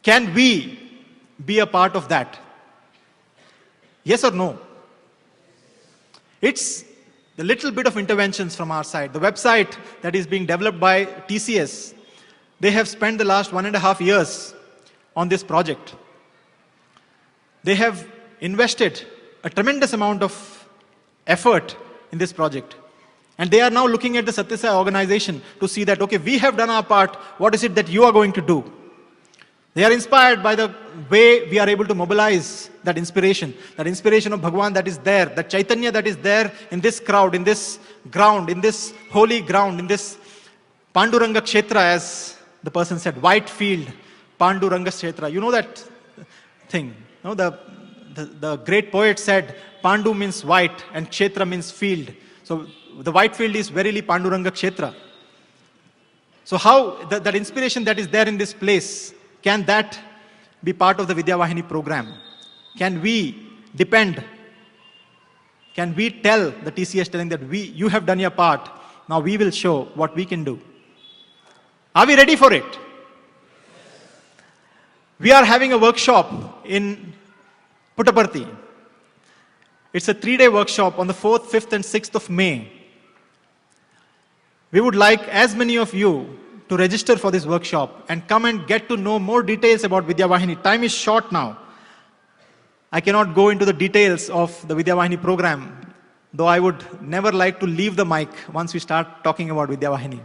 Can we be a part of that? Yes or no? It's the little bit of interventions from our side. The website that is being developed by TCS, they have spent the last 1.5 years on this project. They have invested a tremendous amount of effort in this project. And they are now looking at the Satya Sai organization to see that, okay, we have done our part, what is it that you are going to do? They are inspired by the way we are able to mobilize that inspiration of Bhagwan that is there, that Chaitanya that is there in this crowd, in this ground, in this holy ground, in this Panduranga Kshetra, as the person said, Whitefield, Panduranga Kshetra. You know that thing? No, the great poet said, Pandu means white and Kshetra means field. So the Whitefield is verily Panduranga Kshetra. So how that inspiration that is there in this place, can that be part of the Vidyavahini program? Can we depend? Can we tell the TCS telling that you have done your part, now we will show what we can do? Are we ready for it? We are having a workshop in Puttaparthi. It's a 3-day workshop on the 4th, 5th and 6th of May. We would like as many of you to register for this workshop and come and get to know more details about Vidyavahini. Time is short now. I cannot go into the details of the Vidyavahini program, though I would never like to leave the mic once we start talking about Vidyavahini.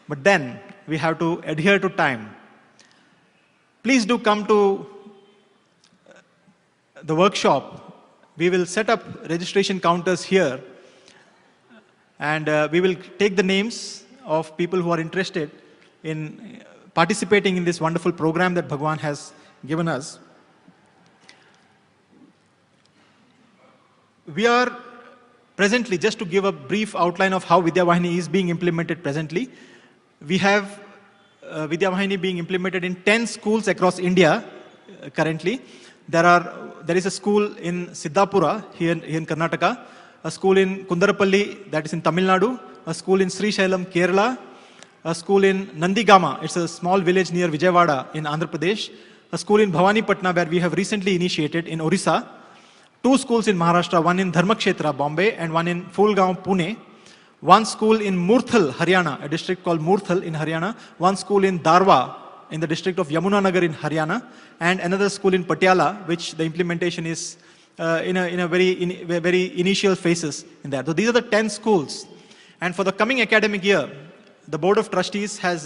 But then we have to adhere to time. Please do come to the workshop. We will set up registration counters here, and we will take the names of people who are interested in participating in this wonderful program that Bhagwan has given us. We are presently, just to give a brief outline of how Vidyavahini is being implemented presently, we have Vidyavahini being implemented in 10 schools across India currently. There is a school in Siddhapura here in Karnataka, a school in Kundarapalli, that is in Tamil Nadu, a school in Srisailam, Kerala, a school in Nandigama, it's a small village near Vijayawada in Andhra Pradesh, a school in Bhawanipatna where we have recently initiated in Orissa, 2 schools in Maharashtra, one in Dharmakshetra, Bombay, and one in Phulgaon, Pune, 1 school in Murthal, Haryana, a district called Murthal in Haryana, 1 school in Darwa in the district of Yamunanagar in Haryana, and another school in Patiala, which the implementation is in a very initial phases in that. So these are the 10 schools. And for the coming academic year, the Board of Trustees has,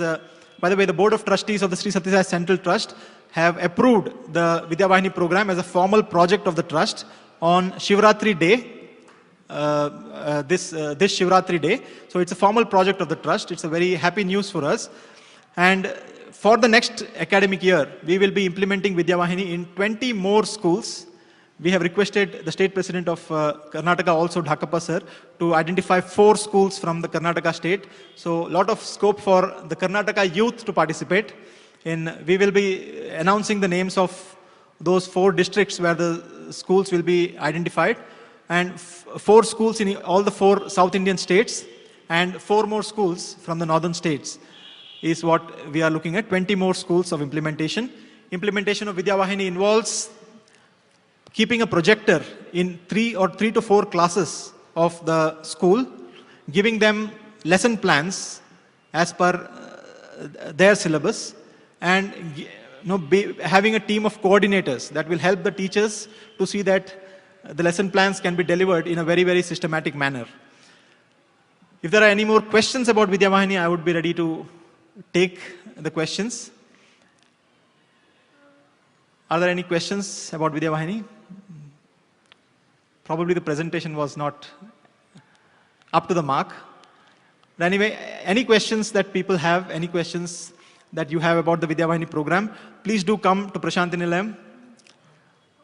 by the way, the Board of Trustees of the Sri Satya Sai Central Trust have approved the Vidyavahini program as a formal project of the trust on Shivratri Day, this Shivratri Day. So it's a formal project of the trust. It's a very happy news for us. And for the next academic year, we will be implementing Vidyavahini in 20 more schools. We have requested the State President of Karnataka, also Dhakappa sir, to identify 4 schools from the Karnataka state. So a lot of scope for the Karnataka youth to participate We will be announcing the names of those 4 districts where the schools will be identified, and 4 schools in all the 4 South Indian states, and 4 more schools from the northern states is what we are looking at. 20 more schools of implementation. Implementation of Vidyavahini involves keeping a projector in 3 to 4 classes of the school, giving them lesson plans as per their syllabus, and having a team of coordinators that will help the teachers to see that the lesson plans can be delivered in a very, very systematic manner. If there are any more questions about Vidyavahini, I would be ready to take the questions. Are there any questions about Vidyavahini? Probably the presentation was not up to the mark. But anyway, any questions that people have, any questions that you have about the Vidyavahini program, please do come to Prashanthi Nilayam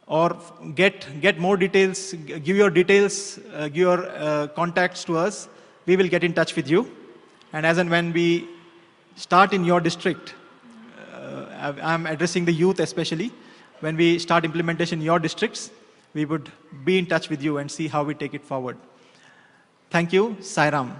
or get more details, give your details, give your contacts to us. We will get in touch with you. And as and when we start in your district, I'm addressing the youth especially, when we start implementation in your districts, we would be in touch with you and see how we take it forward. Thank you. Sai Ram.